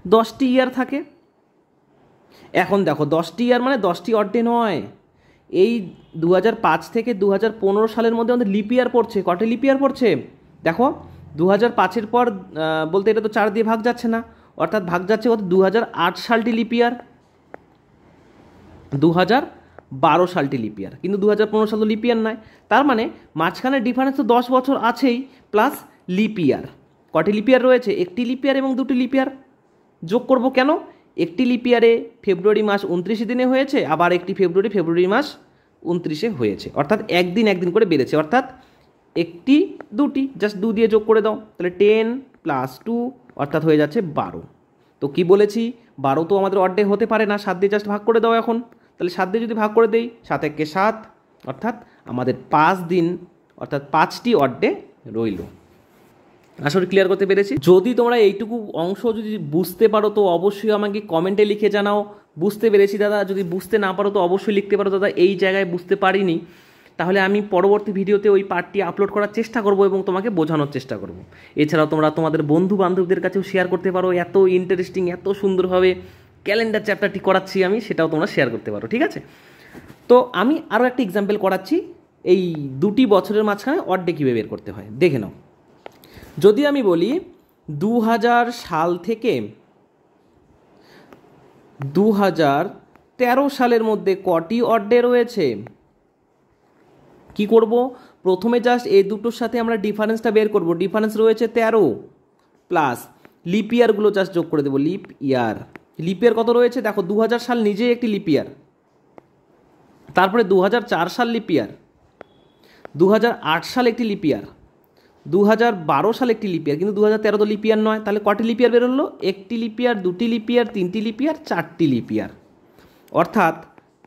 10টি ইয়ার থাকে। এখন দেখো 10টি ইয়ার মানে 10টি অড ডে নয়, এই 2005 থেকে 2015 সালের মধ্যে আমাদের লিপ ইয়ার পড়ছে। কটি লিপ ইয়ার পড়ছে দেখো, 2005-এর পর বলতে এটা তো 4 দিয়ে ভাগ যাচ্ছে না, অর্থাৎ ভাগ যাচ্ছে কত? 2008 সালটি লিপ ইয়ার, 2012 সালটি লিপ ইয়ার, কিন্তু 2015 সাল তো লিপ ইয়ার নয়। তার মানে মাঝখানে ডিফারেন্স তো 10 বছর আছেই, প্লাস লিপ ইয়ার। কটি লিপ ইয়ার রয়েছে? একটি লিপ ইয়ার এবং দুটি লিপ ইয়ার যোগ করব। কেন? একটি লিপ ইয়ারে ফেব্রুয়ারি মাস 29 দিনে হয়েছে, আবার একটি ফেব্রুয়ারি মাস 29 হয়েছে, অর্থাৎ একদিন একদিন করে বেড়েছে, অর্থাৎ একটি দুটি জাস্ট 2 দিয়ে যোগ করে দাও, তাহলে 10 + 2 অর্থাৎ হয়ে যাচ্ছে 12। তো কি বলেছি? 12 তো আমাদের অড ডে হতে পারে না, 7 দিয়ে জাস্ট ভাগ করে দাও এখন। তাহলে 7 দিয়ে যদি ভাগ করে দেই, 7 × 1 = 7, অর্থাৎ আমাদের 5 দিন অর্থাৎ 5টি অড ডে রইল। আসলে ক্লিয়ার করতে পেরেছি? যদি তোমরা এইটুকু অংশ যদি বুঝতে পারো তো অবশ্যই আমাকে কমেন্টে লিখে জানাও বুঝতে পেরেছি দাদা। যদি বুঝতে না পারো তো অবশ্যই লিখতে পারো দাদা এই জায়গায় বুঝতে পারিনি, তাহলে আমি পরবর্তী ভিডিওতে ওই পার্টটি আপলোড করার চেষ্টা করব এবং তোমাকে বোঝানোর চেষ্টা করব। এছাড়াও তোমরা তোমাদের বন্ধু বান্ধবদের কাছেও শেয়ার করতে পারো, এত ইন্টারেস্টিং এত সুন্দরভাবে ক্যালেন্ডার চ্যাপ্টারটি করাচ্ছি আমি, সেটাও তোমরা শেয়ার করতে পারো। ঠিক আছে, তো আমি আরও একটা এক্সাম্পল করাচ্ছি এই দুটি বছরের মাঝখানে অড ডে কীভাবে বের করতে হয় দেখে নাও। যদি আমি বলি 2000 সাল থেকে 2013 সালের মধ্যে কটি অড ডে রয়েছে, কি করব? প্রথমে জাস্ট এই দুটোর সাথে আমরা ডিফারেন্সটা বের করব। ডিফারেন্স রয়েছে 13, প্লাস লিপ ইয়ারগুলো জাস্ট যোগ করে দেবো। লিপ ইয়ার কত রয়েছে দেখো, 2000 সাল নিজেই একটি লিপ ইয়ার, তারপরে 2004 সাল লিপ ইয়ার, 2008 সাল একটি লিপ ইয়ার, 2012 সাল একটি লিপ ইয়ার, কিন্তু 2013 তো লিপ ইয়ার নয়। তাহলে কটি লিপ ইয়ার বেরোলো? একটি লিপ ইয়ার, দুটি লিপ ইয়ার, তিনটি লিপ ইয়ার, 4টি লিপ ইয়ার, অর্থাৎ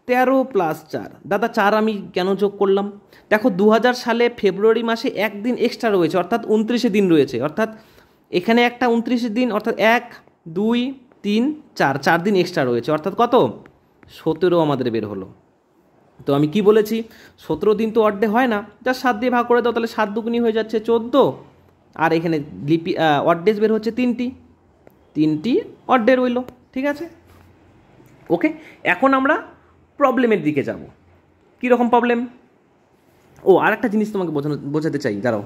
13 + 4। দাদা 4 আমি কেন যোগ করলাম? দেখো 2000 সালে ফেব্রুয়ারি মাসে একদিন এক্সট্রা রয়েছে, অর্থাৎ 29 দিন রয়েছে, অর্থাৎ এখানে একটা 29 দিন, অর্থাৎ 1 2 3 4 দিন এক্সট্রা রয়েছে, অর্থাৎ কত? 17 আমাদের বের হলো। তো আমি কি বলেছি? 17 দিন তো অড ডে হয় না, যা 7 দিয়ে ভাগ করে দাও, তাহলে 7 দুগুনি হয়ে যাচ্ছে 14, আর এখানে অড ডেজ বের হচ্ছে 3টি অড ডে রইল। ঠিক আছে, ওকে। এখন আমরা প্রবলেমের দিকে যাব। কীরকম প্রবলেম? ও আর একটা জিনিস তোমাকে বোঝাতে চাই, দাঁড়াও,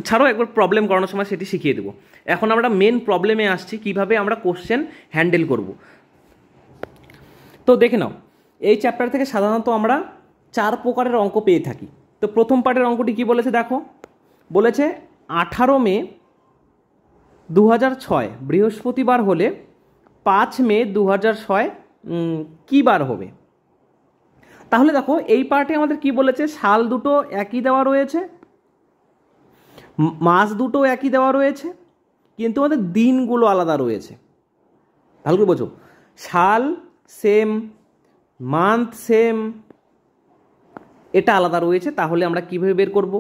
ছাড়ো, একবার প্রবলেম করানোর সময় সেটি শিখিয়ে দেবো। এখন আমরা মেন প্রবলেমে আসছি, কিভাবে আমরা কোশ্চেন হ্যান্ডেল করব। তো দেখে নাও, এই চ্যাপ্টার থেকে সাধারণত আমরা 4 প্রকারের অঙ্ক পেয়ে থাকি। তো প্রথম পার্টের অঙ্কটি কি বলেছে দেখো, বলেছে 18 মে 2006 বৃহস্পতিবার হলে 5 মে 2006 কী বার হবে? তাহলে দেখো এই পার্টে আমাদের কি বলেছে, সাল দুটো একই দেওয়া রয়েছে, মাস দুটো একই দেওয়া রয়েছে, কিন্তু আমাদের দিনগুলো আলাদা রয়েছে। ভালো করে বোঝো, সাল সেম, মান্থ সেম, এটা আলাদা রয়েছে, তাহলে আমরা কিভাবে বের করব?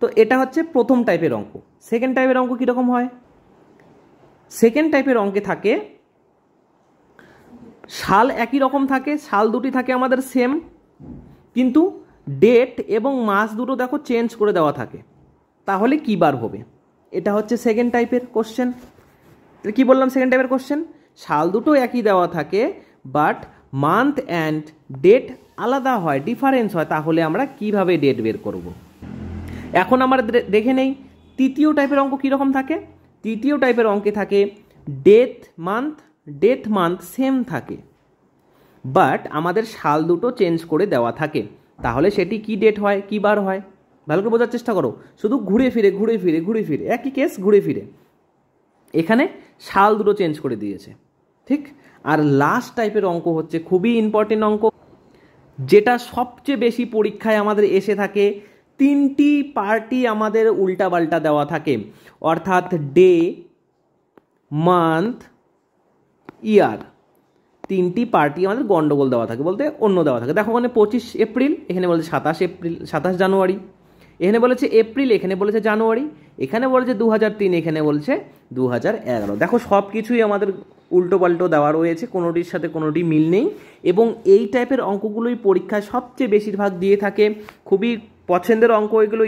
তো এটা হচ্ছে প্রথম টাইপের অঙ্ক। সেকেন্ড টাইপের অঙ্ক কীরকম হয়? সেকেন্ড টাইপের অঙ্কে থাকে সাল একই রকম থাকে, সাল দুটি থাকে আমাদের সেম, কিন্তু ডেট এবং মাস দুটো দেখো চেঞ্জ করে দেওয়া থাকে, তাহলে কী বার হবে? এটা হচ্ছে সেকেন্ড টাইপের কোশ্চেন। কি বললাম? সেকেন্ড টাইপের কোশ্চেন, সাল দুটো একই দেওয়া থাকে বাট মান্থ অ্যান্ড ডেট আলাদা হয়, ডিফারেন্স হয়, তাহলে আমরা কিভাবে ডেট বের করব? এখন আমরা দেখে নেই তৃতীয় টাইপের অঙ্ক কীরকম থাকে। তৃতীয় টাইপের অঙ্কে থাকে ডেট মান্থ সেম থাকে, বাট আমাদের সাল দুটো চেঞ্জ করে দেওয়া থাকে, তাহলে সেটি কি ডেট হয়, কী বার হয়? ভালো করে বোঝার চেষ্টা করো, শুধু ঘুরে ফিরে একই কেস, ঘুরে ফিরে। এখানে সাল দুটো চেঞ্জ করে দিয়েছে, ঠিক। আর লাস্ট টাইপের অঙ্ক হচ্ছে খুবই ইম্পর্টেন্ট অঙ্ক, যেটা সবচেয়ে বেশি পরীক্ষায় আমাদের এসে থাকে। 3টি পার্টি আমাদের উল্টাপাল্টা দেওয়া থাকে, অর্থাৎ ডে, মান্থ, ইয়ার, 3টি পার্টি আমাদের গন্ডগোল দেওয়া থাকে, বলতে অন্য দেওয়া থাকে। দেখো ওখানে 25 এপ্রিল, এখানে বলেছে 27 জানুয়ারি, এখানে বলেছে এপ্রিল, এখানে বলেছে জানুয়ারি, এখানে বলেছে 2003, এখানে বলছে 2011। দেখো সব কিছুই আমাদের উল্টো পাল্টো দেওয়া রয়েছে, কোনোটির সাথে কোনোটি মিল নেই। এবং এই টাইপের অঙ্কগুলোই পরীক্ষায় সবচেয়ে বেশিরভাগ দিয়ে থাকে। খুবই পছন্দের অঙ্ক এগুলো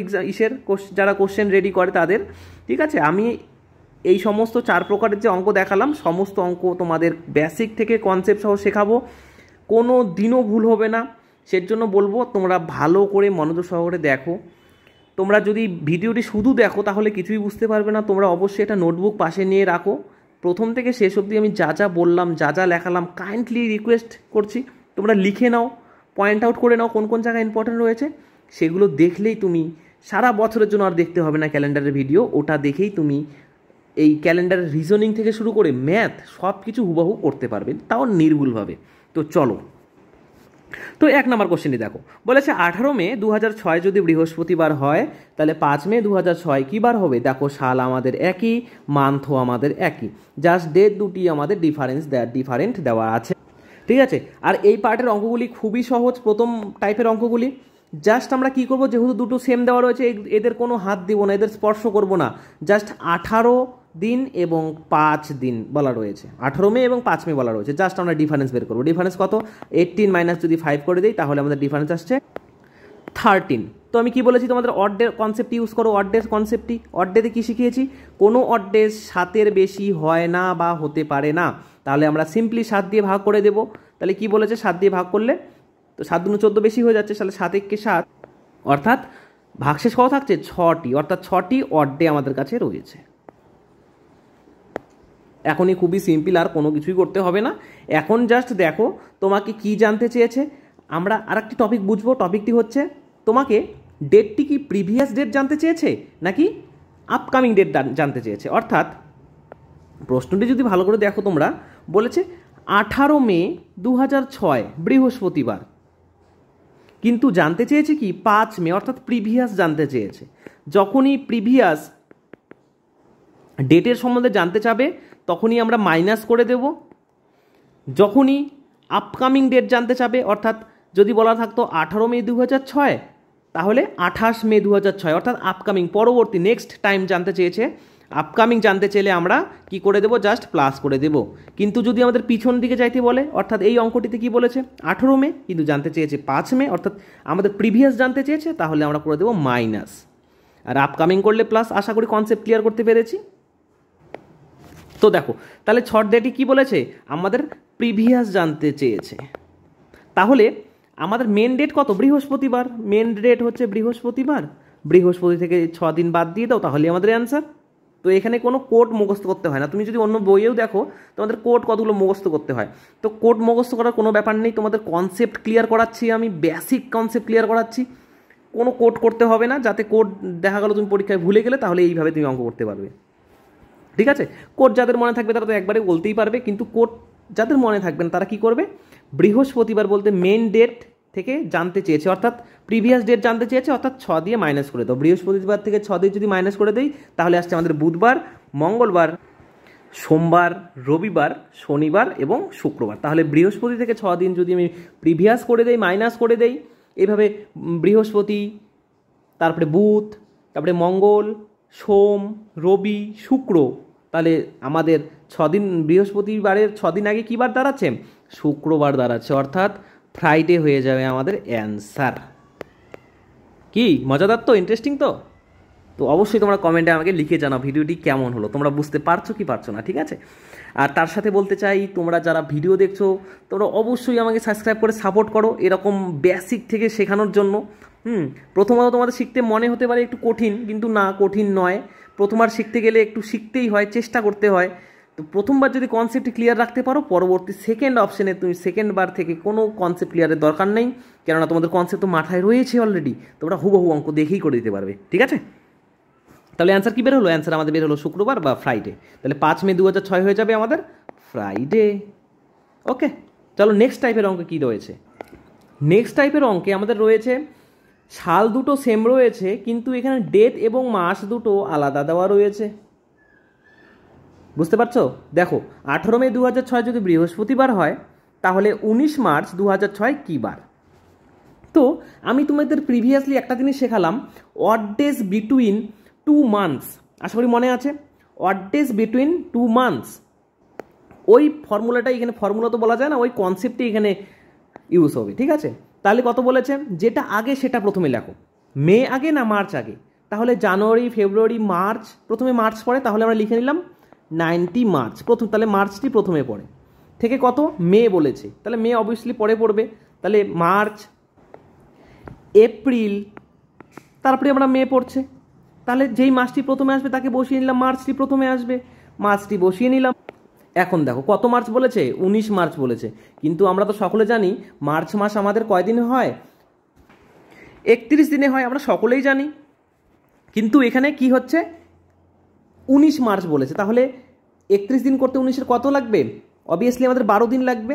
যারা কোশ্চেন রেডি করে তাদের, ঠিক আছে। আমি এই সমস্ত 4 প্রকারের যে অঙ্ক দেখালাম, সমস্ত অঙ্ক তোমাদের বেসিক থেকে কনসেপ্ট সহ শেখাবো, কোনো দিনও ভুল হবে না। সেজন্য বলবো তোমরা ভালো করে মনোযোগ সহকারে দেখো। তোমরা যদি ভিডিওটি শুধু দেখো তাহলে কিছুই বুঝতে পারবে না। তোমরা অবশ্যই একটা নোটবুক পাশে নিয়ে রাখো, প্রথম থেকে শেষ অবধি আমি যা যা বললাম, যা যা লেখালাম, কাইন্ডলি রিকোয়েস্ট করছি তোমরা লিখে নাও, পয়েন্ট আউট করে নাও কোন কোন জায়গায় ইম্পর্টেন্ট রয়েছে। সেগুলো দেখলেই তুমি সারা বছরের জন্য আর দেখতে হবে না ক্যালেন্ডারের ভিডিও, ওটা দেখেই তুমি এই ক্যালেন্ডারের রিজনিং থেকে শুরু করে ম্যাথ সব কিছু হুবাহু করতে পারবে, তাও নির্ভুলভাবে। তো চলো, তো 1 নম্বর কোশ্চেনটি দেখো, বলেছে 18 মে 2006 যদি বৃহস্পতিবার হয় তাহলে 5 মে 2006 কী বার হবে? দেখো সাল আমাদের একই, মান্থও আমাদের একই, জাস্ট ডেট দুটি আমাদের ডিফারেন্ট দেওয়া আছে, ঠিক আছে। আর এই পার্টের অঙ্কগুলি খুবই সহজ, প্রথম টাইপের অঙ্কগুলি। জাস্ট আমরা কি করব, যেহেতু দুটো সেম দেওয়া রয়েছে এদের কোনো হাত দিব না, এদের স্পর্শ করব না। জাস্ট 18 দিন এবং 5 দিন বলা রয়েছে, 18 মে এবং 5 মে বলা রয়েছে। জাস্ট আমরা ডিফারেন্স বের করবো। ডিফারেন্স কত? 18 মাইনাস যদি 5 করে দিই তাহলে আমাদের ডিফারেন্স আসছে 13। তো আমি কি বলেছি তোমাদের, অড্ডের কনসেপ্ট ইউজ করো। অড্ডের কনসেপ্টটি, অড্ডেতে কি শিখিয়েছি? কোনো অড্ডের 7-এর বেশি হয় না বা হতে পারে না, তাহলে আমরা সিম্পলি 7 দিয়ে ভাগ করে দেবো। তাহলে কি বলেছে, 7 দিয়ে ভাগ করলে তো 7 দুগুণ 14 বেশি হয়ে যাচ্ছে, তাহলে 7 একে 7, অর্থাৎ ভাগশেষ কত থাকছে? 6টি, অর্থাৎ 6টি অড্ডে আমাদের কাছে রয়েছে। এখনই খুবই সিম্পল, আর কোনো কিছুই করতে হবে না। এখন জাস্ট দেখো তোমাকে কি জানতে চেয়েছে। আমরা আরেকটি টপিক বুঝবো, টপিকটি হচ্ছে তোমাকে ডেটটি কি প্রিভিয়াস ডেট জানতে চেয়েছে নাকি আপকামিং ডেট জানতে চেয়েছে। অর্থাৎ প্রশ্নটি যদি ভালো করে দেখো তোমরা, বলেছে 18 মে 2006 বৃহস্পতিবার, কিন্তু জানতে চেয়েছে কি 5 মে, অর্থাৎ প্রিভিয়াস জানতে চেয়েছে। যখনই প্রিভিয়াস ডেটের সম্বন্ধে জানতে চাবে তখনই আমরা মাইনাস করে দেব। যখনই আপকামিং ডেট জানতে চাবে, অর্থাৎ যদি বলা থাকতো 18 মে 2006 তাহলে 28 মে 2006, অর্থাৎ আপকামিং, পরবর্তী নেক্সট টাইম জানতে চেয়েছে। আপকামিং জানতে চাইলে আমরা কি করে দেব, জাস্ট প্লাস করে দেব। কিন্তু যদি আমাদের পিছন দিকে যাইতে বলে, অর্থাৎ এই অঙ্কটিতে কি বলেছে 18 মে, কিন্তু জানতে চেয়েছে 5 মে, অর্থাৎ আমাদের প্রিভিয়াস জানতে চেয়েছে, তাহলে আমরা করে দেব মাইনাস। আর আপকামিং করলে প্লাস। আশা করি কনসেপ্ট ক্লিয়ার করতে পেরেছি। তো দেখো তাহলে শর্ট ডেটই কি বলেছে, আমাদের প্রিভিয়াস জানতে চেয়েছে। তাহলে আমাদের মেন ডেট কত? বৃহস্পতিবার। মেন ডেট হচ্ছে বৃহস্পতিবার, বৃহস্পতি থেকে 6 দিন বাদ দিয়ে দাও, তাহলে আমাদের অ্যান্সার। তো এখানে কোনো কোড মুখস্থ করতে হয় না। তুমি যদি অন্য বইয়েও দেখো তোমাদের কোড কতগুলো মুখস্থ করতে হয়, তো কোড মুখস্থ করার কোনো ব্যাপার নেই। তোমাদের কনসেপ্ট ক্লিয়ার করাচ্ছি আমি, বেসিক কনসেপ্ট ক্লিয়ার করাচ্ছি, কোনো কোড করতে হবে না। যাতে কোড দেখা গেলো তুমি পরীক্ষায় ভুলে গেলে, তাহলে এইভাবে তুমি অঙ্ক করতে পারবে, ঠিক আছে। কোড যাদের মনে থাকবে তারা তো একবারে বলতেই পারবে, কিন্তু কোড যাদের মনে থাকবে না তারা কি করবে, বৃহস্পতিবার বলতে মেন ডেট থেকে জানতে চেয়েছে, অর্থাৎ প্রিভিয়াস ডেট জানতে চেয়েছে, অর্থাৎ 6 দিয়ে মাইনাস করে দাও। বৃহস্পতিবার থেকে 6 দিয়ে যদি মাইনাস করে দেই তাহলে আসছে আমাদের বুধবার, মঙ্গলবার, সোমবার, রবিবার, শনিবার এবং শুক্রবার। তাহলে বৃহস্পতি থেকে 6 দিন যদি আমি প্রিভিয়াস করে দেই, মাইনাস করে দেই, এইভাবে বৃহস্পতি, তারপরে বুধ, তারপরে মঙ্গল, সোম, রবি, শুক্র, তাহলে আমাদের 6 দিন, বৃহস্পতিবারের 6 দিন আগে কী বার দাঁড়াচ্ছে, শুক্রবার দাঁড়াচ্ছে, অর্থাৎ ফ্রাইডে হয়ে যাবে আমাদের অ্যান্সার। কি মজাদার তো, ইন্টারেস্টিং তো। তো অবশ্যই তোমরা কমেন্টে আমাকে লিখে জানাও ভিডিওটি কেমন হলো, তোমরা বুঝতে পারছো কি পারছো না, ঠিক আছে। আর তার সাথে বলতে চাই, তোমরা যারা ভিডিও দেখছো তোমরা অবশ্যই আমাকে সাবস্ক্রাইব করে সাপোর্ট করো, এরকম বেসিক থেকে শেখানোর জন্য। প্রথমত তোমাদের শিখতে মনে হতে পারে একটু কঠিন, কিন্তু না, কঠিন নয়। প্রথমবার শিখতে গেলে একটু শিখতেই হয়, চেষ্টা করতে হয়। তো প্রথমবার যদি কনসেপ্ট ক্লিয়ার রাখতে পারো, পরবর্তী সেকেন্ড অপশানে তুমি সেকেন্ড বার থেকে কোনো কনসেপ্ট ক্লিয়ারের দরকার নেই, কেননা তোমাদের কনসেপ্ট তো মাথায় রয়েছে অলরেডি, তোমরা হুবহু অঙ্ক দেখেই করে দিতে পারবে। ঠিক আছে, তাহলে অ্যান্সার কী বের হলো? অ্যান্সার আমাদের বের হলো শুক্রবার বা ফ্রাইডে। তাহলে 5 মে 2006 হয়ে যাবে আমাদের ফ্রাইডে। ওকে, চলো নেক্সট টাইপের অঙ্ক কী রয়েছে। নেক্সট টাইপের অঙ্কে আমাদের রয়েছে সাল দুটো সেম রয়েছে, কিন্তু এখানে ডেট এবং মাস দুটো আলাদা দেওয়া রয়েছে। বুঝতে পারছো? দেখো, 18 মে 2006 যদি বৃহস্পতিবার হয়, তাহলে 19 মার্চ 2006 কী বার? তো আমি তোমাদের প্রিভিয়াসলি একটা জিনিস শেখালাম, অড ডেজ বিটুইন 2 মান্থস। আশা করি মনে আছে, অড ডেজ বিটুইন 2 মান্থস। ওই ফর্মুলাটা এখানে, ফর্মুলা তো বলা যায় না, ওই কনসেপ্টই এখানে ইউজ হবে। ঠিক আছে, তাহলে কত বলেছে? যেটা আগে সেটা প্রথমে লেখো। মে আগে না মার্চ আগে? তাহলে জানুয়ারি, ফেব্রুয়ারি, মার্চ, প্রথমে মার্চ পড়ে, তাহলে আমরা লিখে নিলাম 90 মার্চ প্রথম, তাহলে মার্চটি প্রথমে পড়ে। থেকে কত? মে বলেছে, তাহলে মে অবভিয়াসলি পরে পড়বে, তাহলে মার্চ, এপ্রিল, তারপরে আমরা মে পড়ছে, তাহলে যেই মাসটি প্রথমে আসবে তাকে বসিয়ে নিলাম, মার্চটি প্রথমে আসবে, মার্চটি বসিয়ে নিলাম। এখন দেখো কত মার্চ বলেছে? 19 মার্চ বলেছে, কিন্তু আমরা তো সকলে জানি মার্চ মাস আমাদের কয়দিনে হয়? 31 দিনে হয়, আমরা সকলেই জানি। কিন্তু এখানে কি হচ্ছে? 19 মার্চ বলেছে, তাহলে 31 দিন করতে 19-এর কত লাগবে? অবভিয়াসলি আমাদের 12 দিন লাগবে।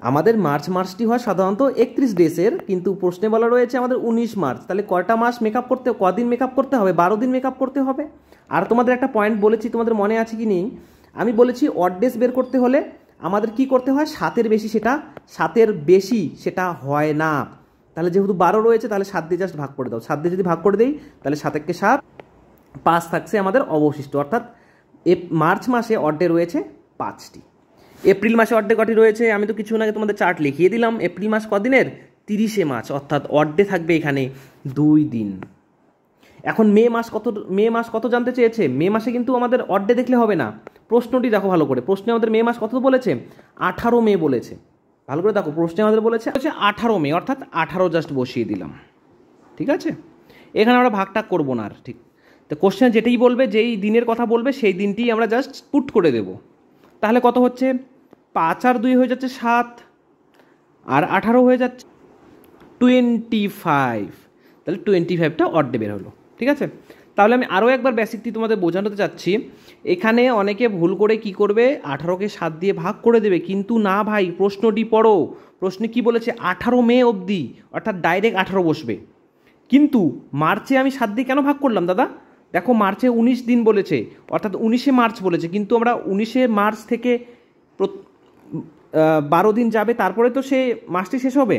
আমাদের মার্চ মাসটি হয় সাধারণত 31 ডেজের, কিন্তু প্রশ্নে বলা রয়েছে আমাদের 19 মার্চ, তাহলে কয়টা মাস মেকআপ করতে, কদিন মেকআপ করতে হবে? 12 দিন মেকআপ করতে হবে। আর তোমাদের একটা পয়েন্ট বলেছি, তোমাদের মনে আছে কি নেই, আমি বলেছি অড ডেজ বের করতে হলে আমাদের কি করতে হয়? 7-এর বেশি সেটা হয় না। তাহলে যেহেতু 12 রয়েছে, তাহলে 7 দিয়ে জাস্ট ভাগ করে দাও। 7 দিয়ে যদি ভাগ করে দেই, তাহলে 7 একে 7, 5 থাকছে আমাদের অবশিষ্ট, অর্থাৎ মার্চ মাসে অড ডে রয়েছে 5টি। এপ্রিল মাসে অড ডে কটি রয়েছে? আমি তো কিছুক্ষণ আগে তোমাদের চার্ট লিখিয়ে দিলাম। এপ্রিল মাস কদিনের? 30 মার্চ, অর্থাৎ অড ডে থাকবে এখানে 2 দিন। এখন মে মাস কত জানতে চেয়েছে? মে মাসে কিন্তু আমাদের অড ডে দেখলে হবে না, প্রশ্নটি দেখো ভালো করে। প্রশ্নে আমাদের মে মাস কত বলেছে? 18 মে বলেছে। ভালো করে দেখো, প্রশ্নে আমাদের বলেছে 18 মে, অর্থাৎ 18 জাস্ট বসিয়ে দিলাম। ঠিক আছে, এখানে আমরা ভাগটাগ করবো না আর। ঠিক, তো কোশ্চেন যেটাই বলবে, যেই দিনের কথা বলবে, সেই দিনটি আমরা জাস্ট পুট করে দেব। তাহলে কত হচ্ছে? 5 আর 2 হয়ে যাচ্ছে 7, আর 18 হয়ে যাচ্ছে 25। তাহলে 25টা অড ডে বের হলো। ঠিক আছে, তাহলে আমি আরও একবার বেসিকটি তোমাদের বোঝানোতে চাচ্ছি। এখানে অনেকে ভুল করে কি করবে? 18কে 7 দিয়ে ভাগ করে দেবে, কিন্তু না ভাই, প্রশ্নটি পড়ো। প্রশ্নে কি বলেছে? 18 মে অবধি, অর্থাৎ ডাইরেক্ট 18 বসবে। কিন্তু মার্চে আমি 7 দিয়ে কেন ভাগ করলাম দাদা? দেখো, মার্চে 19 দিন বলেছে, অর্থাৎ 19শে মার্চ বলেছে, কিন্তু আমরা 19শে মার্চ থেকে 12 দিন যাবে, তারপরে তো সে মাসটি শেষ হবে,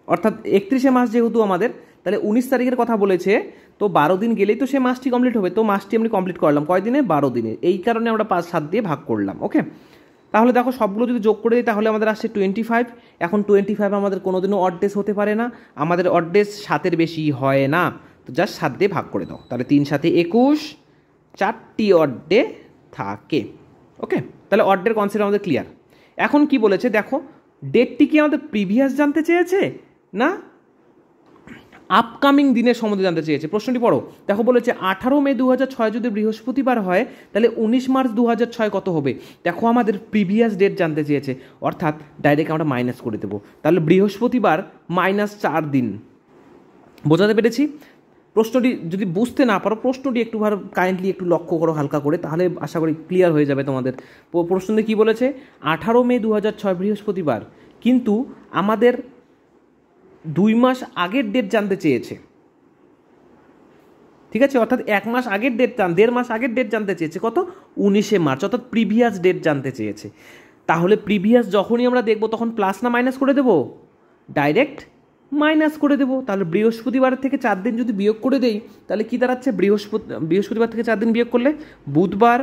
অর্থাৎ 31শে মাস যেহেতু আমাদের, তাহলে 19 তারিখের কথা বলেছে, তো 12 দিন গেলেই তো সে মাসটি কমপ্লিট হবে। তো মাসটি আমি কমপ্লিট করলাম কয় দিনে? 12 দিনে। এই কারণে আমরা 5-7 দিয়ে ভাগ করলাম। ওকে, তাহলে দেখো সবগুলো যদি যোগ করে দিই, তাহলে আমাদের আসছে 25। এখন 25 আমাদের কোনোদিনও অড ডেজ হতে পারে না, আমাদের অড ডেজ 7-এর বেশি হয় না, তো জাস্ট 7 দিয়ে ভাগ করে দাও। তাহলে 3 7 21, 4টি অড ডে থাকে। ওকে, তাহলে অড ডের কনসেপ্ট আমাদের ক্লিয়ার। এখন কি বলেছে দেখো, ডেটটি কি আমাদের প্রিভিয়াস জানতে চেয়েছে না আপকামিং দিনের সম্বন্ধে জানতে চেয়েছে? প্রশ্নটি পড়ো। দেখো বলেছে 18 মে 2006 যদি বৃহস্পতিবার হয়, তাহলে 19 মার্চ 2006 কত হবে? দেখো আমাদের প্রিভিয়াস ডেট জানতে চেয়েছে, অর্থাৎ ডাইরেক্ট আমরা মাইনাস করে দেবো। তাহলে বৃহস্পতিবার -4 দিন। বোঝাতে পেরেছি? প্রশ্নটি যদি বুঝতে না পারো, প্রশ্নটি একটু কাইন্ডলি একটু লক্ষ্য করো হালকা করে, তাহলে আশা করি ক্লিয়ার হয়ে যাবে তোমাদের। প্রশ্নটি কী বলেছে? 18 মে 2006 বৃহস্পতিবার, কিন্তু আমাদের 2 মাস আগের ডেট জানতে চেয়েছে। ঠিক আছে, অর্থাৎ 1 মাস আগের ডেট, 1.5 মাস আগের ডেট জানতে চেয়েছে। কত? 19শে মার্চ, অর্থাৎ প্রিভিয়াস ডেট জানতে চেয়েছে। তাহলে প্রিভিয়াস যখনই আমরা দেখবো, তখন প্লাস না মাইনাস করে দেবো? ডাইরেক্ট মাইনাস করে দেবো। তাহলে বৃহস্পতিবার থেকে 4 দিন যদি বিয়োগ করে দেই, তাহলে কী দাঁড়াচ্ছে? বৃহস্পতিবার থেকে 4 দিন বিয়োগ করলে বুধবার,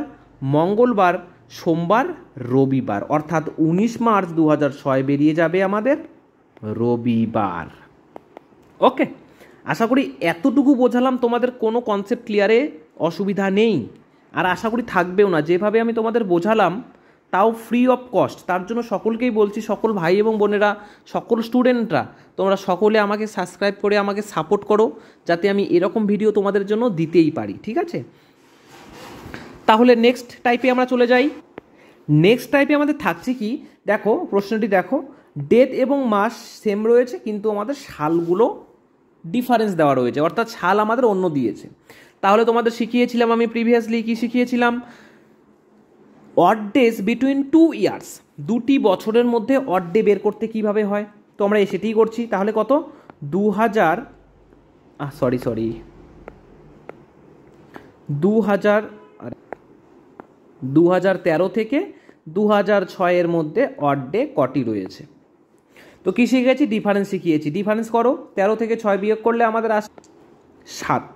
মঙ্গলবার, সোমবার, রবিবার, অর্থাৎ 19 মার্চ 2006 বেরিয়ে যাবে আমাদের রবিবার। ওকে, আশা করি এতটুকু বোঝালাম, তোমাদের কোনো কনসেপ্ট ক্লিয়ারে অসুবিধা নেই, আর আশা করি থাকবেও না। যেভাবে আমি তোমাদের বোঝালাম, তাও ফ্রি অফ কস্ট, তার জন্য সকলকেই বলছি, সকল ভাই এবং বোনেরা, সকল স্টুডেন্টরা, তোমরা সকলে আমাকে সাবস্ক্রাইব করে আমাকে সাপোর্ট করো, যাতে আমি এরকম ভিডিও তোমাদের জন্য দিতেই পারি। ঠিক আছে, তাহলে নেক্সট টাইপে আমরা চলে যাই। নেক্সট টাইপে আমাদের থাকছে কি, দেখো প্রশ্নটি দেখো, ডেট এবং মাস সেম রয়েছে কিন্তু আমাদের সালগুলো ডিফারেন্স দেওয়া রয়েছে, অর্থাৎ সাল আমাদের অন্য দিয়েছে। তাহলে তোমাদের শিখিয়েছিলাম আমি প্রিভিয়াসলি, কি শিখিয়েছিলাম, অড ডেজ বিটুইন 2 ইয়ার্স, দুটি বছরের মধ্যে অড ডে বের করতে কিভাবে হয়। তো আমরা সেটাই করছি। তাহলে কত, 2013 থেকে 2006 মধ্যে অড ডে কটি রয়েছে। তো কী শিখেছি, ডিফারেন্স শিখিয়েছি। ডিফারেন্স করো, 13 থেকে 6 বিয়োগ করলে আমাদের 7।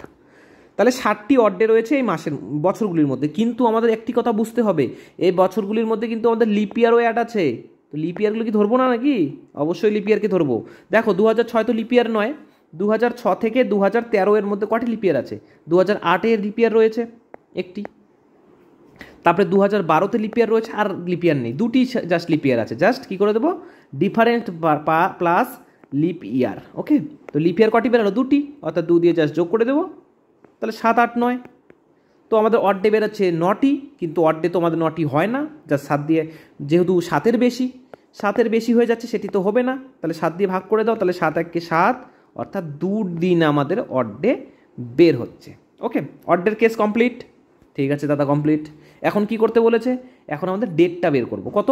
তাহলে 7টি অড ডে রয়েছে এই মাসের বছরগুলির মধ্যে। কিন্তু আমাদের একটি কথা বুঝতে হবে, এই বছরগুলির মধ্যে কিন্তু আমাদের লিপ ইয়ারও অ্যাড আছে। তো লিপ ইয়ারগুলো কি ধরবো না নাকি? অবশ্যই লিপ ইয়ারকে ধরবো। দেখো 2006 তো লিপ ইয়ার নয়, 2006 থেকে 2013 এর মধ্যে কটি লিপ ইয়ার আছে? 2008 লিপ ইয়ার রয়েছে একটি, তারপরে 2012তে লিপ ইয়ার রয়েছে, আর লিপ ইয়ার নেই, দুটি জাস্ট লিপ ইয়ার আছে। জাস্ট কী করে দেবো, ডিফারেন্ট প্লাস লিপ ইয়ার। ওকে, তো লিপ ইয়ার কটি বেরোলো? দুটি, অর্থাৎ 2 দিয়ে জাস্ট যোগ করে দেবো, তাহলে 7, 8, 9। তো আমাদের অড ডে বেরোচ্ছে 9টি, কিন্তু অড ডে তো আমাদের 9টি হয় না, জাস্ট 7 দিয়ে, যেহেতু 7-এর বেশি হয়ে যাচ্ছে, সেটি তো হবে না, তাহলে 7 দিয়ে ভাগ করে দাও, তাহলে 7 একে 7, অর্থাৎ 2 দিন আমাদের অড ডে বের হচ্ছে। ওকে, অড ডের কেস কমপ্লিট। ঠিক আছে দাদা, কমপ্লিট। এখন কি করতে বলেছে? এখন আমাদের ডেটটা বের করব। কত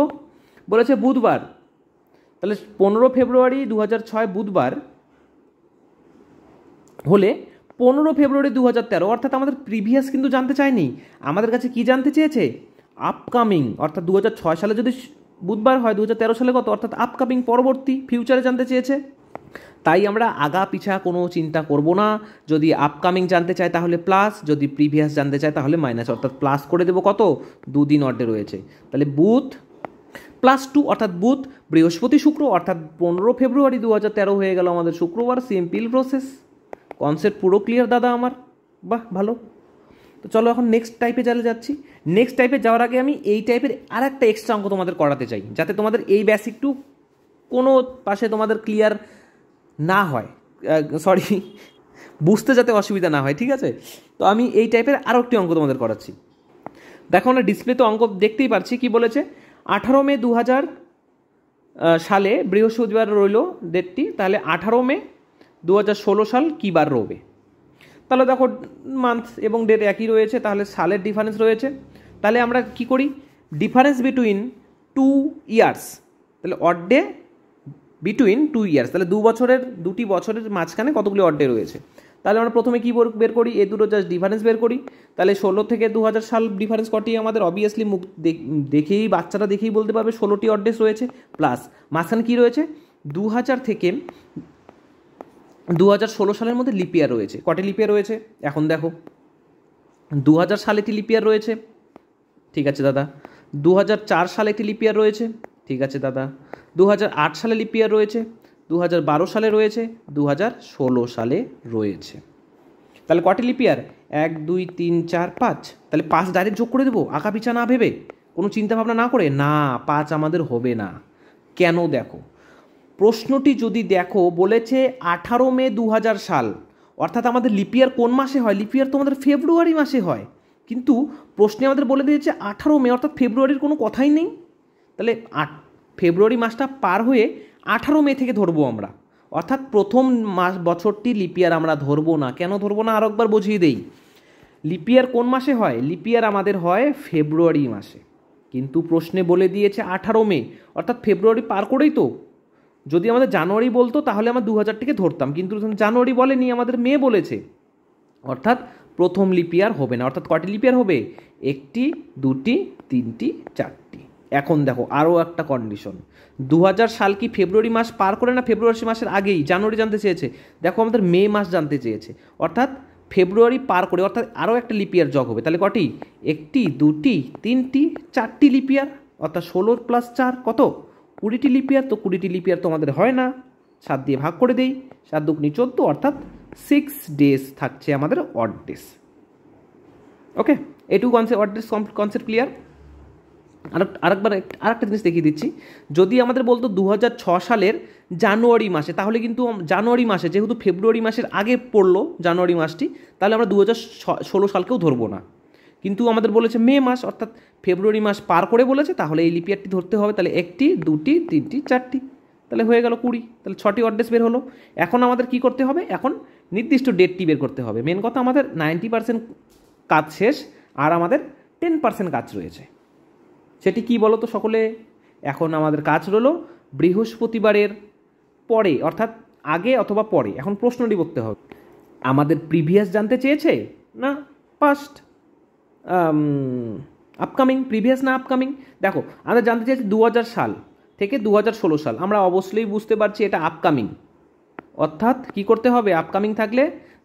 বলেছে? বুধবার। তাহলে 15 ফেব্রুয়ারি 2006 বুধবার হলে 15 ফেব্রুয়ারি 2013, অর্থাৎ আমাদের প্রিভিয়াস কিন্তু জানতে চায়নি, আমাদের কাছে কি জানতে চেয়েছে? আপকামিং। অর্থাৎ 2006 সালে যদি বুধবার হয়, 2013 সালে কত, অর্থাৎ আপকামিং, পরবর্তী, ফিউচারে জানতে চেয়েছে। তাই আমরা আগা পিছা কোনো চিন্তা করব না। যদি আপকামিং জানতে চাই তাহলে প্লাস, যদি প্রিভিয়াস জানতে চাই তাহলে মাইনাস, অর্থাৎ প্লাস করে দেবো। কত? 2 দিন অড ডে রয়েছে, তাহলে বুধ +2, অর্থাৎ বুধ, বৃহস্পতি, শুক্র, অর্থাৎ 15 ফেব্রুয়ারি 2013 হয়ে গেল আমাদের শুক্রবার। সিম্পল প্রসেস, কনসেপ্ট পুরো ক্লিয়ার দাদা আমার। বাহ, ভালো। তো চলো এখন নেক্সট টাইপে যাচ্ছি। নেক্সট টাইপে যাওয়ার আগে আমি এই টাইপের আর একটা এক্সট্রা অঙ্ক তোমাদের করাতে চাই, যাতে তোমাদের এই বেসিকটু কোনো পাশে তোমাদের ক্লিয়ার না হয়, সরি, বুঝতে যাতে অসুবিধা না হয়। ঠিক আছে, তো আমি এই টাইপের আরও একটি অঙ্ক তোমাদের করাচ্ছি। দেখো আমরা ডিসপ্লেতে অঙ্ক দেখতেই পাচ্ছি। কি বলেছে? 18 মে 2000 সালে বৃহস্পতিবার রইল ডেটটি, তাহলে 18 মে 2016 সাল কী বার রবে? তাহলে দেখো মান্থ এবং ডেট একই রয়েছে, তাহলে সালের ডিফারেন্স রয়েছে। তাহলে আমরা কি করি, ডিফারেন্স বিটুইন 2 ইয়ার্স, তাহলে অড ডে বিটুইন 2 ইয়ার্স, তাহলে দুটি বছরের মাঝখানে কতগুলি অড ডে রয়েছে। তাহলে আমরা প্রথমে কী বের করি, এ দুটো জাস্ট ডিফারেন্স বের করি। তাহলে 16 থেকে 2000 সাল ডিফারেন্স কটি? আমাদের অবভিয়াসলি মুখ দেখেই, বাচ্চারা দেখেই বলতে পারবে 16টি অড ডেস রয়েছে, প্লাস মাঝখানে কী রয়েছে, 2000 থেকে 2016 সালের মধ্যে লিপ ইয়ার রয়েছে। কটি লিপ ইয়ার রয়েছে? এখন দেখো, 2000 সালে একটি লিপ ইয়ার রয়েছে, ঠিক আছে দাদা। 2004 সালে একটি লিপ ইয়ার রয়েছে, ঠিক আছে দাদা। 2008 সালে লিপ ইয়ার রয়েছে, 2012 সালে রয়েছে, 2016 সালে রয়েছে। তাহলে কটি লিপ ইয়ার? 1, 2, 3, 4, 5। তাহলে 5 ডাইরেক্ট যোগ করে দেবো, আঁকা পিছা না ভেবে, কোনো চিন্তা ভাবনা না করে। না, 5 আমাদের হবে না। কেন? দেখো, প্রশ্নটি যদি দেখো, বলেছে 18 মে 2000 সাল, অর্থাৎ আমাদের লিপ ইয়ার কোন মাসে হয়? লিপ ইয়ার তো আমাদের ফেব্রুয়ারি মাসে হয়, কিন্তু প্রশ্নে আমাদের বলে দিয়েছে 18 মে, অর্থাৎ ফেব্রুয়ারির কোনো কথাই নেই। তাহলে ফেব্রুয়ারি মাসটা পার হয়ে 18 মে থেকে ধরবো আমরা, অর্থাৎ প্রথম বছরটি লিপ ইয়ার আমরা ধরবো না। কেন ধরবো না? আরও একবার বুঝিয়ে দেই। লিপ ইয়ার কোন মাসে হয়? লিপ ইয়ার আমাদের হয় ফেব্রুয়ারি মাসে, কিন্তু প্রশ্নে বলে দিয়েছে 18 মে, অর্থাৎ ফেব্রুয়ারি পার করেই তো। যদি আমাদের জানুয়ারি বলতো তাহলে আমরা 2000টিকে ধরতাম, কিন্তু জানুয়ারি বলেনি, আমাদের মে বলেছে, অর্থাৎ প্রথম লিপ ইয়ার হবে না। অর্থাৎ কটি লিপ ইয়ার হবে? 1টি, 2টি, 3টি, 4টি। এখন দেখো আরও একটা কন্ডিশন, 2000 সাল কি ফেব্রুয়ারি মাস পার করে না ফেব্রুয়ারি মাসের আগেই? জানুয়ারি জানতে চেয়েছে, দেখো আমাদের মে মাস জানতে চেয়েছে, অর্থাৎ ফেব্রুয়ারি পার করে, অর্থাৎ আরও একটা লিপ ইয়ার যোগ হবে। তাহলে কটি? 1টি, 2টি, 3টি, 4টি লিপ ইয়ার, অর্থাৎ 16 + 4 কত? 20টি লিপ ইয়ার। তো 20টি লিপ ইয়ার তো আমাদের হয় না, 7 দিয়ে ভাগ করে দেই, 7 × 2 = 14, অর্থাৎ 6 ডেজ থাকছে আমাদের অড ডেজ। ওকে, এটুকু concept, odd days concept clear. আরেকটা জিনিস দেখিয়ে দিচ্ছি, যদি আমাদের বলতো 2006 সালের জানুয়ারি মাসে, তাহলে কিন্তু জানুয়ারি মাসে, যেহেতু ফেব্রুয়ারি মাসের আগে পড়লো জানুয়ারি মাসটি, তাহলে আমরা 2016 সালকেও ধরবো না। কিন্তু আমাদের বলেছে মে মাস, অর্থাৎ ফেব্রুয়ারি মাস পার করে বলেছে, তাহলে এই লিপ ইয়ারটি ধরতে হবে। তাহলে 1টি 2টি 3টি 4টি, তাহলে হয়ে গেল 20। তাহলে 6টি অড ডেজ বের হলো। এখন আমাদের কি করতে হবে? এখন নির্দিষ্ট ডেটটি বের করতে হবে। মেন কথা, আমাদের 90% কাজ শেষ, আর আমাদের 10% কাজ রয়েছে। সেটি কি বলো তো সকলে? এখন আমাদের কাজ রইল বৃহস্পতিবারের পরে, অর্থাৎ আগে অথবা পরে। এখন প্রশ্নটি করতে হবে, আমাদের প্রিভিয়াস জানতে চেয়েছে না পাস্ট, আপকামিং? প্রিভিয়াস না আপকামিং? দেখো, আমাদের জানতে চেয়েছে 2000 সাল থেকে 2016 সাল। আমরা অবশ্যই বুঝতে পারছি এটা আপকামিং, অর্থাৎ কি করতে হবে? আপকামিং থাকলে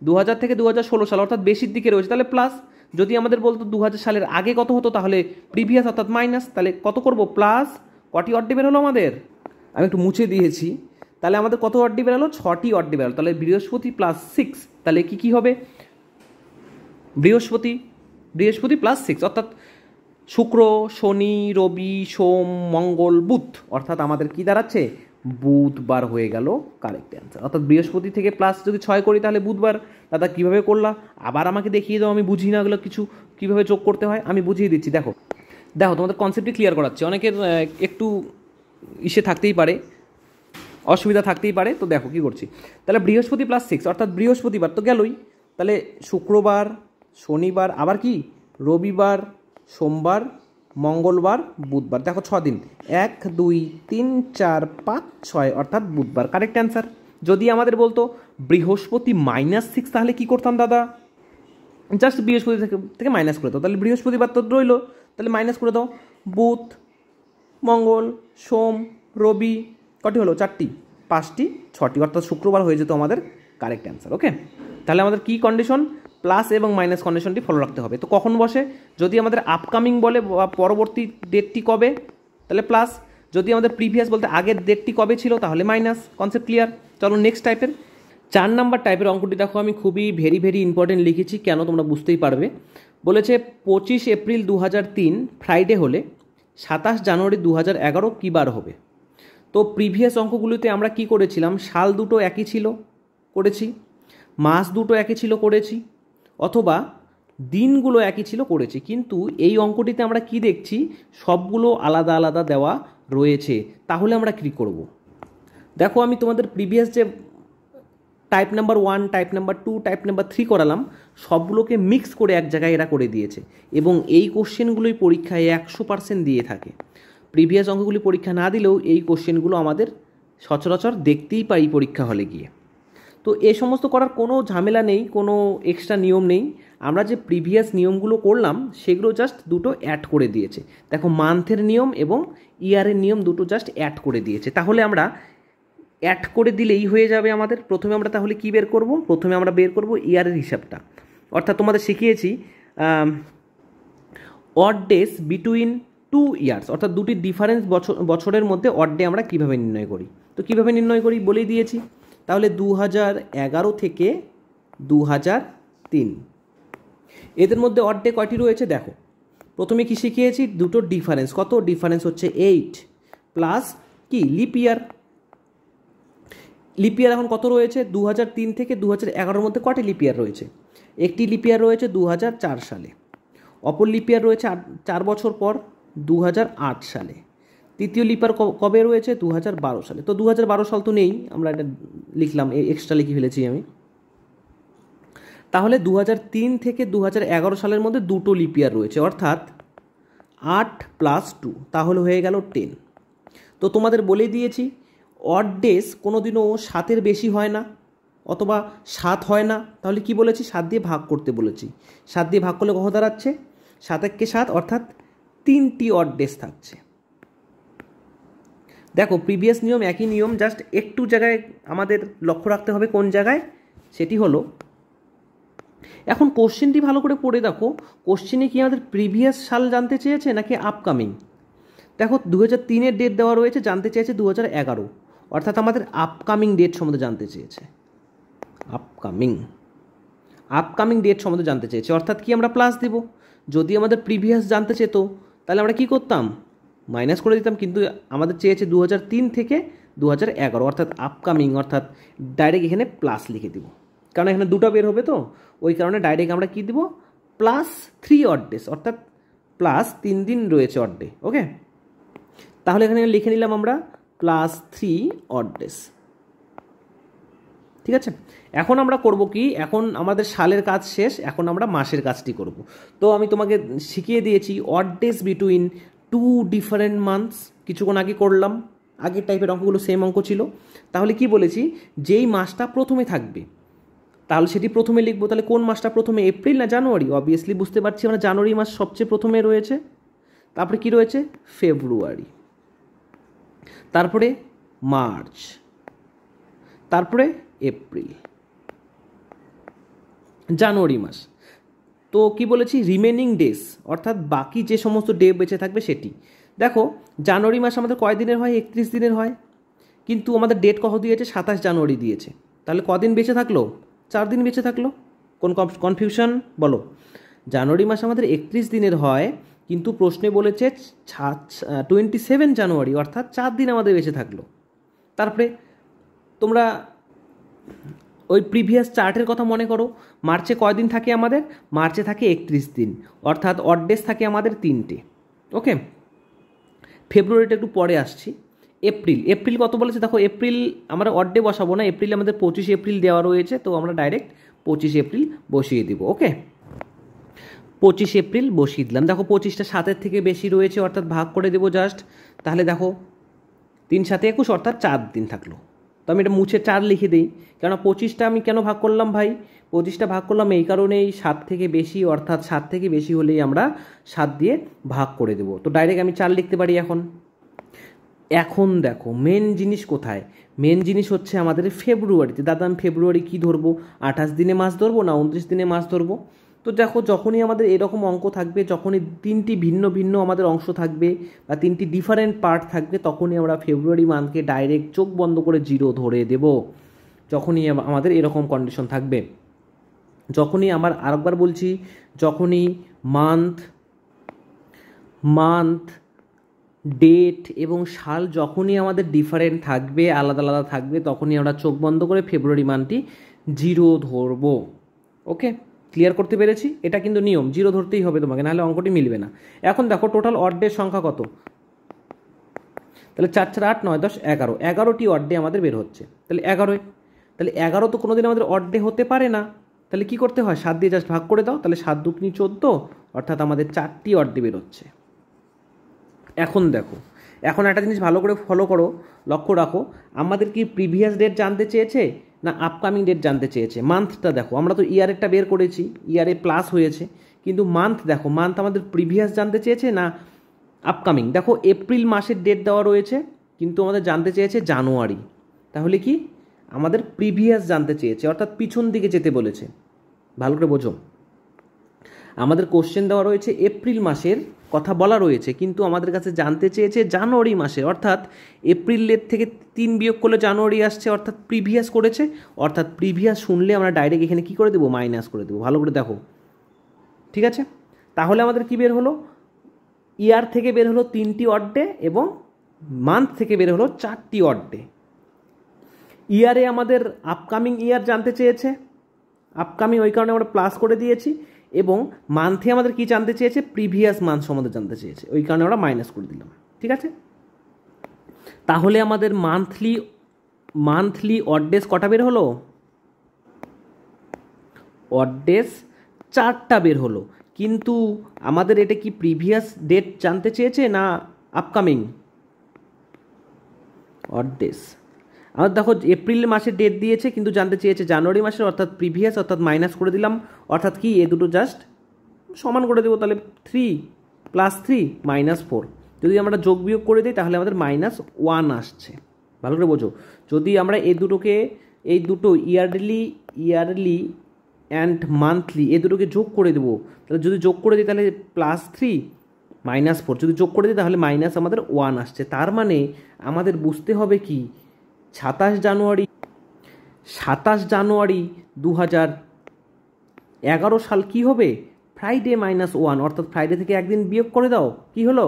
2000 থেকে 2016 সাল, অর্থাৎ বেশির দিকে রয়েছে, তাহলে প্লাস। যদি আমাদের বলতো 2000 সালের আগে কত হতো, তাহলে প্রিভিয়াস অর্থাৎ মাইনাস। তাহলে কত করব? প্লাস। কটি অড ডে বের হলো আমাদের? আমি একটু মুছে দিয়েছি। তাহলে আমাদের কত অড ডে বের হলো? 6টি অড ডে বের হলো। তাহলে বৃহস্পতি প্লাস 6, তাহলে কি হবে? বৃহস্পতি প্লাস 6, অর্থাৎ শুক্র, শনি, রবি, সোম, মঙ্গল, বুধ, অর্থাৎ আমাদের কি দাঁড়াচ্ছে? বুধবার হয়ে গেল কারেক্ট অ্যান্সার। অর্থাৎ বৃহস্পতি থেকে প্লাস যদি 6 করি, তাহলে বুধবার। দাদা কীভাবে করলা? আবার আমাকে দেখিয়ে দাও, আমি বুঝি না এগুলো কিছু, কীভাবে যোগ করতে হয় আমি বুঝিয়ে দিচ্ছি। দেখো তোমাদের কনসেপ্টটি ক্লিয়ার করাচ্ছি। অনেকের একটু থাকতেই পারে, অসুবিধা থাকতেই পারে। তো দেখো কী করছি। তাহলে বৃহস্পতি প্লাস 6, অর্থাৎ বৃহস্পতিবার তো গেলই। তাহলে শুক্রবার, শনিবার, আবার কি রবিবার, সোমবার, মঙ্গলবার, বুধবার। দেখো 6 দিন, 1 2 3 4 5 6, অর্থাৎ বুধবার কারেক্ট অ্যান্সার। যদি আমাদের বলতো বৃহস্পতি -6, তাহলে কি করতাম দাদা? জাস্ট বৃহস্পতি থেকে মাইনাস করে দাও। তাহলে বৃহস্পতিবার তো রইলো, তাহলে মাইনাস করে দাও। বুধ, মঙ্গল, সোম, রবি, কটি হলো? 4টি, 5টি, 6টি, অর্থাৎ শুক্রবার হয়ে যেত আমাদের কারেক্ট অ্যান্সার। ওকে, তাহলে আমাদের কি কন্ডিশন? প্লাস এবং মাইনাস কন্ডিশনটি ফলো রাখতে হবে। তো কখন বসে? যদি আমাদের আপকামিং বলে বা পরবর্তী ডেটটি কবে, তাহলে প্লাস। যদি আমাদের প্রিভিয়াস বলতে আগের ডেটটি কবে ছিল, তাহলে মাইনাস। Concept clear? চলো নেক্সট টাইপের 4 নাম্বার টাইপের অঙ্কটি দেখো, আমি খুবই ভেরি ইম্পর্টেন্ট লিখেছি। কেন তোমরা বুঝতেই পারবে। বলেছে 25 এপ্রিল 2003 ফ্রাইডে হলে 27 জানুয়ারি 2011 কী বার হবে? তো প্রিভিয়াস অঙ্কগুলিতে আমরা কি করেছিলাম? সাল দুটো একই ছিল, করেছি। মাস দুটো একই ছিল, করেছি। অথবা দিনগুলো একই ছিল, করেছি। কিন্তু এই অঙ্কটিতে আমরা কি দেখছি? সবগুলো আলাদা আলাদা দেওয়া রয়েছে। তাহলে আমরা কী করব? দেখো, আমি তোমাদের প্রিভিয়াস যে type number 1, type number 2, type number 3 করালাম, সবগুলোকে মিক্স করে এক জায়গায় এরা করে দিয়েছে। এবং এই কোশ্চেনগুলোই পরীক্ষায় 100% দিয়ে থাকে। প্রিভিয়াস অঙ্কগুলি পরীক্ষা না দিলেও এই কোশ্চেনগুলো আমাদের সচরাচর দেখতেই পাই পরীক্ষা হলে গিয়ে। তো এ সমস্ত করার কোনো ঝামেলা নেই, কোনো এক্সট্রা নিয়ম নেই। আমরা যে প্রিভিয়াস নিয়মগুলো করলাম সেগুলো জাস্ট দুটো অ্যাড করে দিয়েছে। দেখো, মান্থের নিয়ম এবং ইয়ারের নিয়ম দুটো জাস্ট অ্যাড করে দিয়েছে। তাহলে আমরা অ্যাড করে দিলেই হয়ে যাবে আমাদের। প্রথমে আমরা তাহলে কি বের করব? প্রথমে আমরা বের করব ইয়ারের হিসাবটা। অর্থাৎ তোমাদের শিখিয়েছি অড ডেজ বিটুইন 2 ইয়ার্স, অর্থাৎ দুটি ডিফারেন্স বছরের মধ্যে অড ডে আমরা কীভাবে নির্ণয় করি। তো কীভাবে নির্ণয় করি বলেই দিয়েছি। তাহলে 2011 থেকে 2003 এদের মধ্যে অড ডে কয়টি রয়েছে? দেখো, প্রথমে কি শিখিয়েছি? দুটো ডিফারেন্স। কত ডিফারেন্স? হচ্ছে 8 প্লাস কি লিপ ইয়ার। লিপ ইয়ার এখন কত রয়েছে? 2003 থেকে 2011 মধ্যে কটি লিপ ইয়ার রয়েছে? একটি লিপ ইয়ার রয়েছে 2004 সালে, অপর লিপ ইয়ার রয়েছে 4 বছর পর 2008 সালে, তৃতীয় লিপ ইয়ার কবে রয়েছে? 2012 সালে। তো 2012 সাল তো নেই, আমরা এটা লিখলাম, এক্সট্রা লিখে ফেলেছি আমি। তাহলে 2003 থেকে 2011 সালের মধ্যে দুটো লিপ ইয়ার রয়েছে, অর্থাৎ 8 প্লাস 2, তাহলে হয়ে গেল 10। তো তোমাদের বলে দিয়েছি অড ডেজ কোনোদিনও 7-এর বেশি হয় না, অথবা 7 হয় না। তাহলে কি বলেছি? 7 দিয়ে ভাগ করতে বলেছি। 7 দিয়ে ভাগ করলে কত দাঁড়াচ্ছে? 7 একে 7, অর্থাৎ 3টি অড ডেজ থাকছে। দেখো, প্রিভিয়াস নিয়ম একই নিয়ম, জাস্ট একটু জায়গায় আমাদের লক্ষ্য রাখতে হবে। কোন জায়গায়? সেটি হলো, এখন কোশ্চেনটি ভালো করে পড়ে দেখো। কোশ্চেনে কি আমাদের প্রিভিয়াস সাল জানতে চেয়েছে নাকি আপকামিং? দেখো, 2003-এর ডেট দেওয়া রয়েছে, জানতে চেয়েছে 2011, অর্থাৎ আমাদের আপকামিং ডেট সম্বন্ধে জানতে চেয়েছে। আপকামিং ডেট সম্বন্ধে জানতে চেয়েছে, অর্থাৎ কি আমরা প্লাস দেব। যদি আমাদের প্রিভিয়াস জানতে চেত, তাহলে আমরা কি করতাম? মাইনাস করে দিতাম। কিন্তু আমাদের চেয়েছে 2003 থেকে 2011, অর্থাৎ আপকামিং, অর্থাৎ ডাইরেক্ট এখানে প্লাস লিখে দিব, কারণ এখানে দুটো বের হবে। তো ওই কারণে ডাইরেক্ট আমরা কি দিব? প্লাস 3 অড ডেজ, অর্থাৎ প্লাস 3 দিন রয়েছে অড ডে। ওকে, তাহলে এখানে লিখে নিলাম আমরা প্লাস 3 অড ডেজ। ঠিক আছে, এখন আমরা করব কি, এখন আমাদের সালের কাজ শেষ, এখন আমরা মাসের কাজটি করব। তো আমি তোমাকে শিখিয়ে দিয়েছি odd days between 2 different months, কিছুক্ষণ আগে করলাম, আগের টাইপের অঙ্কগুলো সেম অঙ্ক ছিল। তাহলে কি বলেছি, যেই মাসটা প্রথমে থাকবে তাহলে সেটি প্রথমে লিখবো। তাহলে কোন মাসটা প্রথমে, এপ্রিল না জানুয়ারি? অবভিয়াসলি বুঝতে পারছি আমরা জানুয়ারি মাস সবচেয়ে প্রথমে রয়েছে, তারপরে কি রয়েছে ফেব্রুয়ারি, তারপরে মার্চ, তারপরে এপ্রিল, জানুয়ারি মাস। তো কি বলেছি, রিমেনিং ডেজ, অর্থাৎ বাকি যে সমস্ত ডে বেঁচে থাকবে সেটি। দেখো জানুয়ারি মাস আমাদের কয় দিনের হয়, 31 দিনের হয়, কিন্তু আমাদের ডেট কত দিয়েছে, 27 জানুয়ারি দিয়েছে। তাহলে কদিন বেঁচে থাকলো, 4 দিন বেঁচে থাকলো। কোন কনফিউশন বলো? জানুয়ারি মাস আমাদের 31 দিনের হয়, কিন্তু প্রশ্নে বলেছে 27 জানুয়ারি, অর্থাৎ 4 দিন আমাদের বেঁচে থাকলো। তারপরে তোমরা ওই প্রিভিয়াস চার্টের কথা মনে করো, মার্চে কয় দিন থাকে আমাদের, মার্চে থাকে 31 দিন, অর্থাৎ অড ডেজ থাকে আমাদের 3টে। ওকে, ফেব্রুয়ারিটা একটু পরে আসছি। এপ্রিল, এপ্রিল কত বলেছে দেখো, এপ্রিল আমরা অড ডে বসাবো না, এপ্রিল আমাদের 25 এপ্রিল দেওয়া রয়েছে, তো আমরা ডাইরেক্ট 25 এপ্রিল বসিয়ে দিব। ওকে, 25 এপ্রিল বসিয়ে দিলাম। দেখো 25টা 7-এর থেকে বেশি রয়েছে, অর্থাৎ ভাগ করে দেবো জাস্ট। তাহলে দেখো 3 7 21, অর্থাৎ 4 দিন থাকলো। তো আমি এটা মুছে 4 লিখে দিই, কেননা 25টা আমি কেন ভাগ করলাম ভাই, 25টা ভাগ করলাম এই কারণেই 7 থেকে বেশি, অর্থাৎ 7 থেকে বেশি হলেই আমরা 7 দিয়ে ভাগ করে দেবো। তো ডাইরেক্ট আমি 4 লিখতে পারি। এখন দেখো মেন জিনিস কোথায়, মেন জিনিস হচ্ছে আমাদের ফেব্রুয়ারিতে। দাদা আমি ফেব্রুয়ারি কী ধরবো, 28 দিনে মাস ধরবো না 29 দিনে মাস ধরবো? তো দেখো যখনই আমাদের এরকম অঙ্ক থাকবে, যখনই 3টি ভিন্ন ভিন্ন আমাদের অংশ থাকবে বা 3টি ডিফারেন্ট পার্ট থাকবে, তখনই আমরা ফেব্রুয়ারি মান্থকে ডাইরেক্ট চোখ বন্ধ করে 0 ধরে দেব। যখনই আমাদের এরকম কন্ডিশন থাকবে, যখনই আমার আরেকবার বলছি, যখনই মান্থ ডেট এবং সাল যখনই আমাদের ডিফারেন্ট থাকবে, আলাদা আলাদা থাকবে, তখনই আমরা চোখ বন্ধ করে ফেব্রুয়ারি মান্থটি 0 ধরবো। ওকে, ক্লিয়ার করতে পেরেছি? এটা কিন্তু নিয়ম, 0 ধরতেই হবে তোমাকে, নাহলে অঙ্কটি মিলবে না। এখন দেখো টোটাল অড ডে সংখ্যা কত, তাহলে 4 4 8 9 10 11, 11টি অড ডে আমাদের বের হচ্ছে। তাহলে 11, তাহলে 11 তো কোনোদিন আমাদের অড ডে হতে পারে না, তাহলে কি করতে হয়, 7 দিয়ে জাস্ট ভাগ করে দাও, তাহলে 7 2 14, অর্থাৎ আমাদের 4টি অড ডে বের হচ্ছে। এখন দেখো, এখন একটা জিনিস ভালো করে ফলো করো, লক্ষ্য রাখো, আমাদের কি প্রিভিয়াস ডেট জানতে চেয়েছে না আপকামিং ডেট জানতে চেয়েছে? মান্থটা দেখো, আমরা তো ইয়ারেরটা বের করেছি, ইয়ারে প্লাস হয়েছে, কিন্তু মান্থ দেখো, মান্থ আমাদের প্রিভিয়াস জানতে চেয়েছে না আপকামিং? দেখো এপ্রিল মাসের ডেট দেওয়া রয়েছে, কিন্তু আমাদের জানতে চেয়েছে জানুয়ারি, তাহলে কি আমাদের প্রিভিয়াস জানতে চেয়েছে, অর্থাৎ পিছন দিকে যেতে বলেছে। ভালো করে বোঝো, আমাদের কোশ্চেন দেওয়া রয়েছে এপ্রিল মাসের কথা বলা রয়েছে, কিন্তু আমাদের কাছে জানতে চেয়েছে জানুয়ারি মাসে, অর্থাৎ এপ্রিলের থেকে 3 বিয়োগ করলে জানুয়ারি আসছে, অর্থাৎ প্রিভিয়াস করেছে, অর্থাৎ প্রিভিয়াস শুনলে আমরা ডাইরেক্ট এখানে কী করে দেবো, মাইনাস করে দেবো। ভালো করে দেখো, ঠিক আছে? তাহলে আমাদের কি বের হলো, ইয়ার থেকে বের হলো 3টি অড ডে এবং মান্থ থেকে বের হলো 4টি অড ডে। ইয়ারে আমাদের আপকামিং ইয়ার জানতে চেয়েছে, আপকামিং, ওই কারণে আমরা প্লাস করে দিয়েছি, এবং মান্থে আমাদের কি জানতে চেয়েছে, প্রিভিয়াস মান্থ সম্বন্ধে জানতে চেয়েছে, ওই কারণে আমরা মাইনাস করে দিলাম। ঠিক আছে, তাহলে আমাদের মান্থলি অড ডেজ কটা বের হলো, অড ডেজ 4টা বের হলো, কিন্তু আমাদের এটা কি প্রিভিয়াস ডেট জানতে চেয়েছে না আপকামিং? অড ডেজ আমাদের দেখো এপ্রিল মাসের ডেট দিয়েছে, কিন্তু জানতে চেয়েছে জানুয়ারি মাসের, অর্থাৎ প্রিভিয়াস, অর্থাৎ মাইনাস করে দিলাম, অর্থাৎ কি এ দুটো জাস্ট সমান করে দেবো। তাহলে 3 + 3 -4, যদি আমরা যোগ বিয়োগ করে দিই তাহলে আমাদের -1 আসছে। ভালো করে বোঝো, যদি আমরা এই দুটো ইয়ারলি অ্যান্ড মান্থলি এই দুটোকে যোগ করে দেবো, তাহলে যদি যোগ করে দিই তাহলে +3 -4, যদি যোগ করে দিই তাহলে মাইনাস আমাদের 1 আসছে। তার মানে আমাদের বুঝতে হবে কি, 27 জানুয়ারি 2011 সাল কি হবে, ফ্রাইডে -1, অর্থাৎ ফ্রাইডে থেকে একদিন বিয়োগ করে দাও, কি হলো,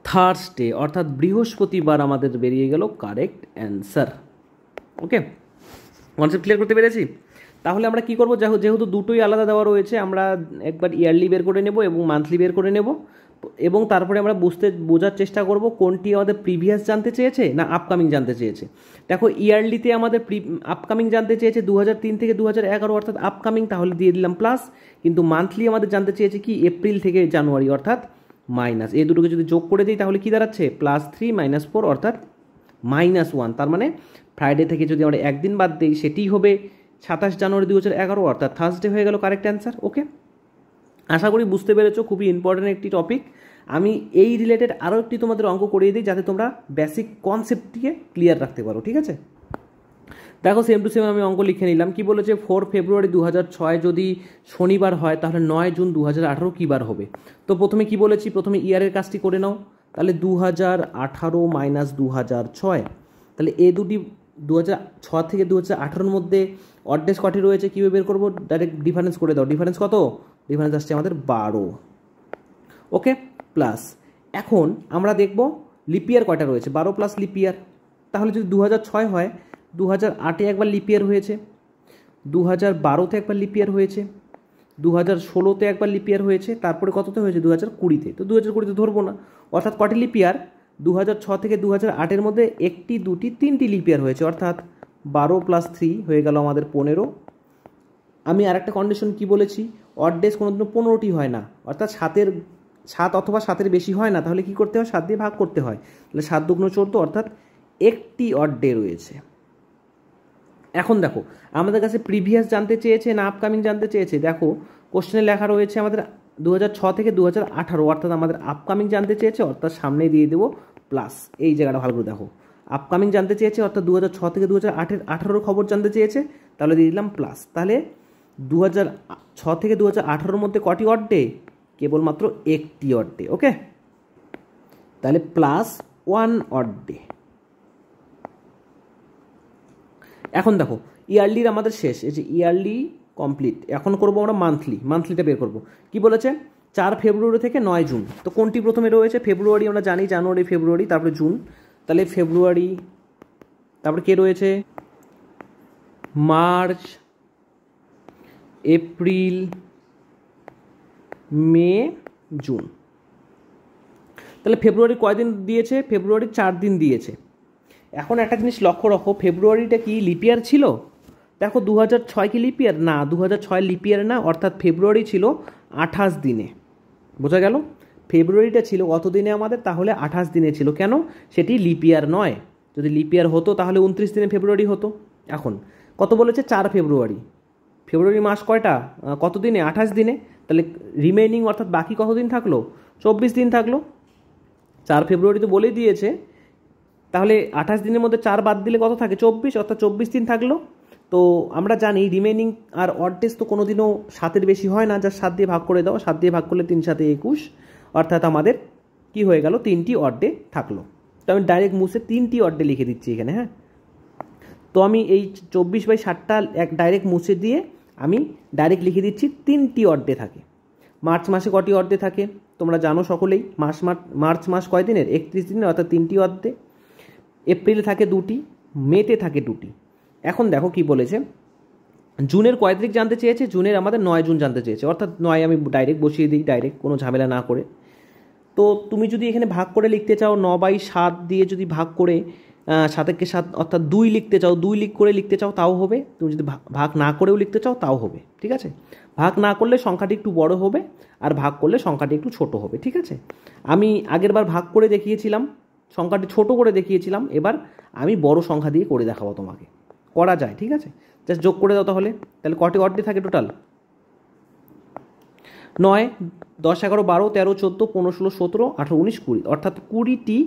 থার্সডে, অর্থাৎ বৃহস্পতিবার আমাদের বেরিয়ে গেল কারেক্ট অ্যান্সার। ওকে, কনসেপ্ট ক্লিয়ার করতে পেরেছি? তাহলে আমরা কি করব, যেহেতু দুটোই আলাদা দেওয়া রয়েছে, আমরা একবার ইয়ারলি বের করে নেব এবং মান্থলি বের করে নেব, এবং তারপরে আমরা বোঝার চেষ্টা করব কোনটি আমাদের প্রিভিয়াস জানতে চেয়েছে না আপকামিং জানতে চেয়েছে। দেখো ইয়ারলিতে আমাদের আপকামিং জানতে চেয়েছে 2003 থেকে 2011 অর্থাৎ আপকামিং, তাহলে দিয়ে দিলাম প্লাস। কিন্তু মান্থলি আমাদের জানতে চেয়েছে কি এপ্রিল থেকে জানুয়ারি অর্থাৎ মাইনাস। এই দুটোকে যদি যোগ করে দিই তাহলে কি দাঁড়াচ্ছে +3 -4 অর্থাৎ -1। তার মানে ফ্রাইডে থেকে যদি আমরা একদিন বাদ দিই সেটিই হবে 27 জানুয়ারি 2011 অর্থাৎ থার্সডে হয়ে গেল কারেক্ট অ্যান্সার। ওকে, আশা করি বুঝতে পেরেছো, খুবই ইম্পর্টেন্ট একটি টপিক। আমি এই রিলেটেড আরও একটি তোমাদের অঙ্ক করিয়ে দিই যাতে তোমরা বেসিক কনসেপ্টটিকে ক্লিয়ার রাখতে পারো, ঠিক আছে। দেখো সেম টু সেম আমি অঙ্ক লিখে নিলাম। কি বলেছে, 4 ফেব্রুয়ারি 2006 যদি শনিবার হয় তাহলে 9 জুন 2018 কী বার হবে। তো প্রথমে কি বলেছি, প্রথমে ইয়ারের কাজটি করে নাও। তাহলে 2018 - 2006, তাহলে এই দুটি 2006 থেকে 2018 মধ্যে অড ডেজ কটি রয়েছে কীভাবে বের করবো, ডাইরেক্ট ডিফারেন্স করে দাও। ডিফারেন্স কত, ডিফারেন্স আসছে আমাদের 12। ওকে, প্লাস এখন আমরা দেখব লিপিয়ার কয়টা রয়েছে, 12 প্লাস লিপিয়ার। তাহলে যদি 2006 হয়, 2008-এ একবার লিপিয়ার হয়েছে, 2012-তে একবার লিপিয়ার হয়েছে, 2016-তে একবার লিপিয়ার হয়েছে, তারপরে কততে হয়েছে 2020-তে। তো 2020-তে ধরবো না, অর্থাৎ কটি লিপিয়ার, 2006 থেকে 2008-এর মধ্যে 1টি 2টি 3টি লিপিয়ার হয়েছে, অর্থাৎ 12 + 3 হয়ে গেল আমাদের 15। আমি আরেকটা কন্ডিশন কি বলেছি, অড ডেজ কোনোদিনও 15টি হয় না, অর্থাৎ 7 অথবা 7-এর বেশি হয় না। তাহলে কি করতে হয়, 7 দিয়ে ভাগ করতে হয়। তাহলে 7 × 2 = 14, অর্থাৎ একটি অড ডে রয়েছে। এখন দেখো আমাদের কাছে প্রিভিয়াস জানতে চেয়েছে না আপকামিং জানতে চেয়েছে। দেখো কোশ্চেনে লেখা রয়েছে আমাদের 2006 থেকে 2018, অর্থাৎ আমাদের আপকামিং জানতে চেয়েছে, অর্থাৎ সামনে দিয়ে দেবো প্লাস। এই জায়গাটা ভালো করে দেখো, আপকামিং জানতে চেয়েছে অর্থাৎ 2006 থেকে 2018 খবর জানতে চেয়েছে, তাহলে দিয়ে দিলাম প্লাস। তাহলে 2006 থেকে 2018-এর মধ্যে কটি অড ডে, কেবলমাত্র একটি অড ডে। ওকে, তাহলে +1 অড ডে। এখন দেখো ইয়ারলির আমাদের শেষ, এই যে ইয়ারলি কমপ্লিট। এখন করবো আমরা মান্থলিটা বের করবো। কি বলেছে, 4 ফেব্রুয়ারি থেকে 9 জুন। তো কোনটি প্রথমে রয়েছে, ফেব্রুয়ারি আমরা জানি, জানুয়ারি, ফেব্রুয়ারি, তারপরে জুন। তাহলে ফেব্রুয়ারি, তারপরে কে রয়েছে, মার্চ, এপ্রিল, মে, জুন। তাহলে ফেব্রুয়ারি কয়দিন দিয়েছে, ফেব্রুয়ারি 4 দিন দিয়েছে। এখন একটা জিনিস লক্ষ্য রাখো, ফেব্রুয়ারিটা কি লিপিয়ার ছিল, দেখো 2006 কি লিপিয়ার না, 2006 লিপিয়ার না, অর্থাৎ ফেব্রুয়ারি ছিল 28 দিনে। বোঝা গেল, ফেব্রুয়ারিটা ছিল কত দিনে আমাদের, তাহলে 28 দিনে ছিল। কেন, সেটি লিপিয়ার নয়। যদি লিপিয়ার হতো তাহলে 29 দিনে ফেব্রুয়ারি হতো। এখন কত বলেছে, 4 ফেব্রুয়ারি। ফেব্রুয়ারি মাস কয়টা, কত দিনে, 28 দিনে। তাহলে রিমেইনিং অর্থাৎ বাকি কত দিন থাকলো, 24 দিন থাকলো। 4 ফেব্রুয়ারি তো বলেই দিয়েছে, তাহলে 28 দিনের মধ্যে 4 বাদ দিলে কত থাকে, 24, অর্থাৎ 24 দিন থাকলো। তো আমরা জানি রিমেইনিং আর অড ডেজ তো কোনোদিনও 7-এর বেশি হয় না, যা 7 দিয়ে ভাগ করে দাও, 7 দিয়ে ভাগ করলে 3 × 7 = 21, অর্থাৎ আমাদের কি হয়ে গেল, 3টি অড ডে থাকলো। তো আমি ডাইরেক্ট মুছে 3টি অড ডে লিখে দিচ্ছি এখানে। হ্যাঁ, তো আমি এই 24/7টা ডাইরেক্ট মুছে দিয়ে আমি ডাইরেক্ট লিখে দিচ্ছি 3টি অড ডে থাকে। মার্চ মাসে কটি অড ডে থাকে তোমরা জানো সকলেই, মার্চ মাস কয় দিনের, 31 দিনের, অর্থাৎ 3টি অড ডে। এপ্রিলে থাকে 2টি, মেতে থাকে 2টি। এখন দেখো কি বলেছে, জুনের কয় তারিখ জানতে চেয়েছে, জুনের আমাদের 9 জুন জানতে চেয়েছে, অর্থাৎ 9 আমি ডাইরেক্ট বসিয়ে দিই, ডাইরেক্ট কোনো ঝামেলা না করে। তো তুমি যদি এখানে ভাগ করে লিখতে চাও, 9/7 দিয়ে যদি ভাগ করে 7 অর্থাৎ 2 লিখতে চাও, 2 করে লিখতে চাও তাও হবে। তুমি যদি ভাগ না করেও লিখতে চাও তাও হবে, ঠিক আছে। ভাগ না করলে সংখ্যাটি একটু বড় হবে, আর ভাগ করলে সংখ্যাটি একটু ছোট হবে, ঠিক আছে। আমি আগেরবার ভাগ করে দেখিয়েছিলাম, সংখ্যাটি ছোট করে দেখিয়েছিলাম, এবার আমি বড় সংখ্যা দিয়ে করে দেখাবো তোমাকে, করা যায়, ঠিক আছে। জাস্ট যোগ করে দাও তাহলে কটি অড ডে থাকে টোটাল, 9, 10, 11, 12, 13, 14, 15, 16, 17, 18, 19, 20, অর্থাৎ 20টি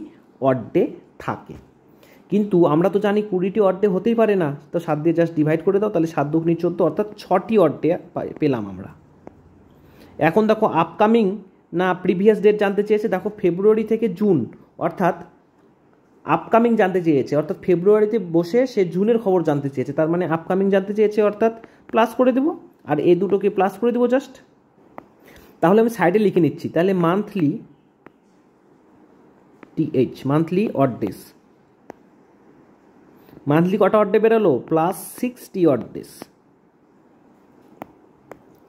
অড ডে থাকে। কিন্তু আমরা তো জানি 20টি অড ডে হতেই পারে না, তো 7 দিয়ে জাস্ট ডিভাইড করে দাও, তাহলে 7 × 2 = 14, অর্থাৎ 6টি অড ডে পেলাম আমরা। এখন দেখো আপকামিং না প্রিভিয়াস ডেট জানতে চেয়েছে, দেখো ফেব্রুয়ারি থেকে জুন, অর্থাৎ আপকামিং জানতে চেয়েছে, অর্থাৎ ফেব্রুয়ারিতে বসে সে জুনের খবর জানতে চেয়েছে, তার মানে আপকামিং জানতে চেয়েছে, অর্থাৎ প্লাস করে দেবো, আর এই দুটোকে প্লাস করে দেবো জাস্ট। তাহলে আমি সাইডে লিখে নিচ্ছি, তাহলে monthly TH, monthly odd days, monthly কটা অড ডে বেরোলো, +60 অড ডেজ।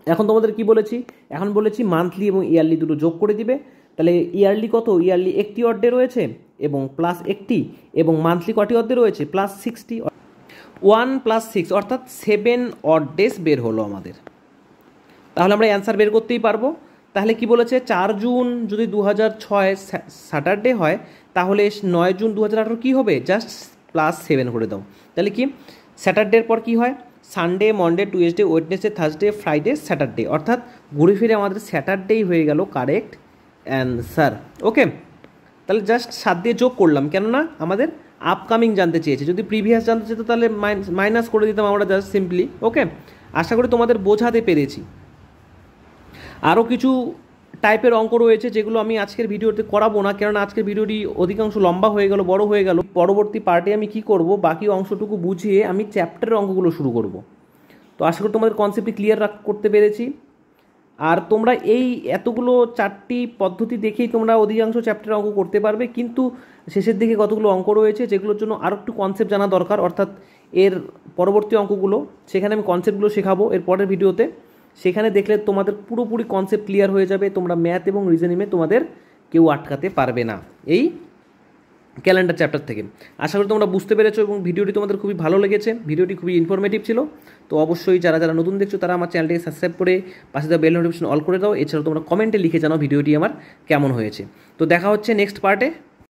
এখন তোমাদের কি বলেছি, এখন বলেছি মান্থলি এবং ইয়ারলি দুটো যোগ করে দিবে। তাহলে ইয়ারলি কত, ইয়ারলি একটি অড ডে রয়েছে এবং প্লাস একটি, এবং মান্থলি কটি অড ডে রয়েছে প্লাস 60, 1 + 6 অর্থাৎ 7 অড ডেজ বের হলো আমাদের। তাহলে আমরা অ্যান্সার বের করতেই পারবো। তাহলে কি বলেছে, 4 জুন যদি 2006 স্যাটারডে হয়, তাহলে 9 জুন 2018 কী হবে, জাস্ট +7 করে দাও। তাহলে কি স্যাটারডের পর কি হয়, Sunday, Monday, Tuesday, Wednesday, Thursday, Friday, Saturday, অর্থাৎ ঘুরে ফিরে আমাদের স্যাটারডেই হয়ে গেল কারেক্ট অ্যান্সার। ওকে, তাহলে জাস্ট 7 দিয়ে যোগ করলাম, কেননা আমাদের আপকামিং জানতে চেয়েছে। যদি প্রিভিয়াস জানতে চেয়েতো তাহলে মাইনাস করে দিতাম আমরা জাস্ট সিম্পলি। ওকে, আশা করি তোমাদের বোঝাতে পেরেছি। আরও কিছু টাইপের অঙ্ক রয়েছে যেগুলো আমি আজকের ভিডিওতে করাবো না, কেননা আজকের ভিডিওটি অধিকাংশ লম্বা হয়ে গেল, বড় হয়ে গেল। পরবর্তী পার্টে আমি কি করব, বাকি অংশটুকু বুঝিয়ে আমি চ্যাপ্টারের অঙ্কগুলো শুরু করব। তো আশা করি তোমাদের কনসেপ্টটি ক্লিয়ার করতে পেরেছি। আর তোমরা এই এতগুলো 4টি পদ্ধতি দেখেই তোমরা অধিকাংশ চ্যাপ্টারের অঙ্ক করতে পারবে, কিন্তু শেষের দিকে কতগুলো অঙ্ক রয়েছে যেগুলোর জন্য আরও একটু কনসেপ্ট জানা দরকার, অর্থাৎ এর পরবর্তী অঙ্কগুলো, সেখানে আমি কনসেপ্টগুলো শেখাবো এর পরের ভিডিওতে। সেখানে দেখলে তোমাদের পুরোপুরি কনসেপ্ট ক্লিয়ার হয়ে যাবে, তোমরা ম্যাথ এবং রিজনিংয়ে তোমাদের কেউ আটকাতে পারবে না এই ক্যালেন্ডার চ্যাপ্টার থেকে। আশা করি তোমরা বুঝতে পেরেছো এবং ভিডিওটি তোমাদের খুবই ভালো লেগেছে, ভিডিওটি খুবই ইনফরমেটিভ ছিল। তো অবশ্যই যারা যারা নতুন দেখছো তারা আমার চ্যানেলটিকে সাবস্ক্রাইব করে পাশে দেওয়া বেল নোটিফিকেশন অল করে দাও। এছাড়াও তোমরা কমেন্টে লিখে জানাও ভিডিওটি আমার কেমন হয়েছে। তো দেখা হচ্ছে নেক্সট পার্টে।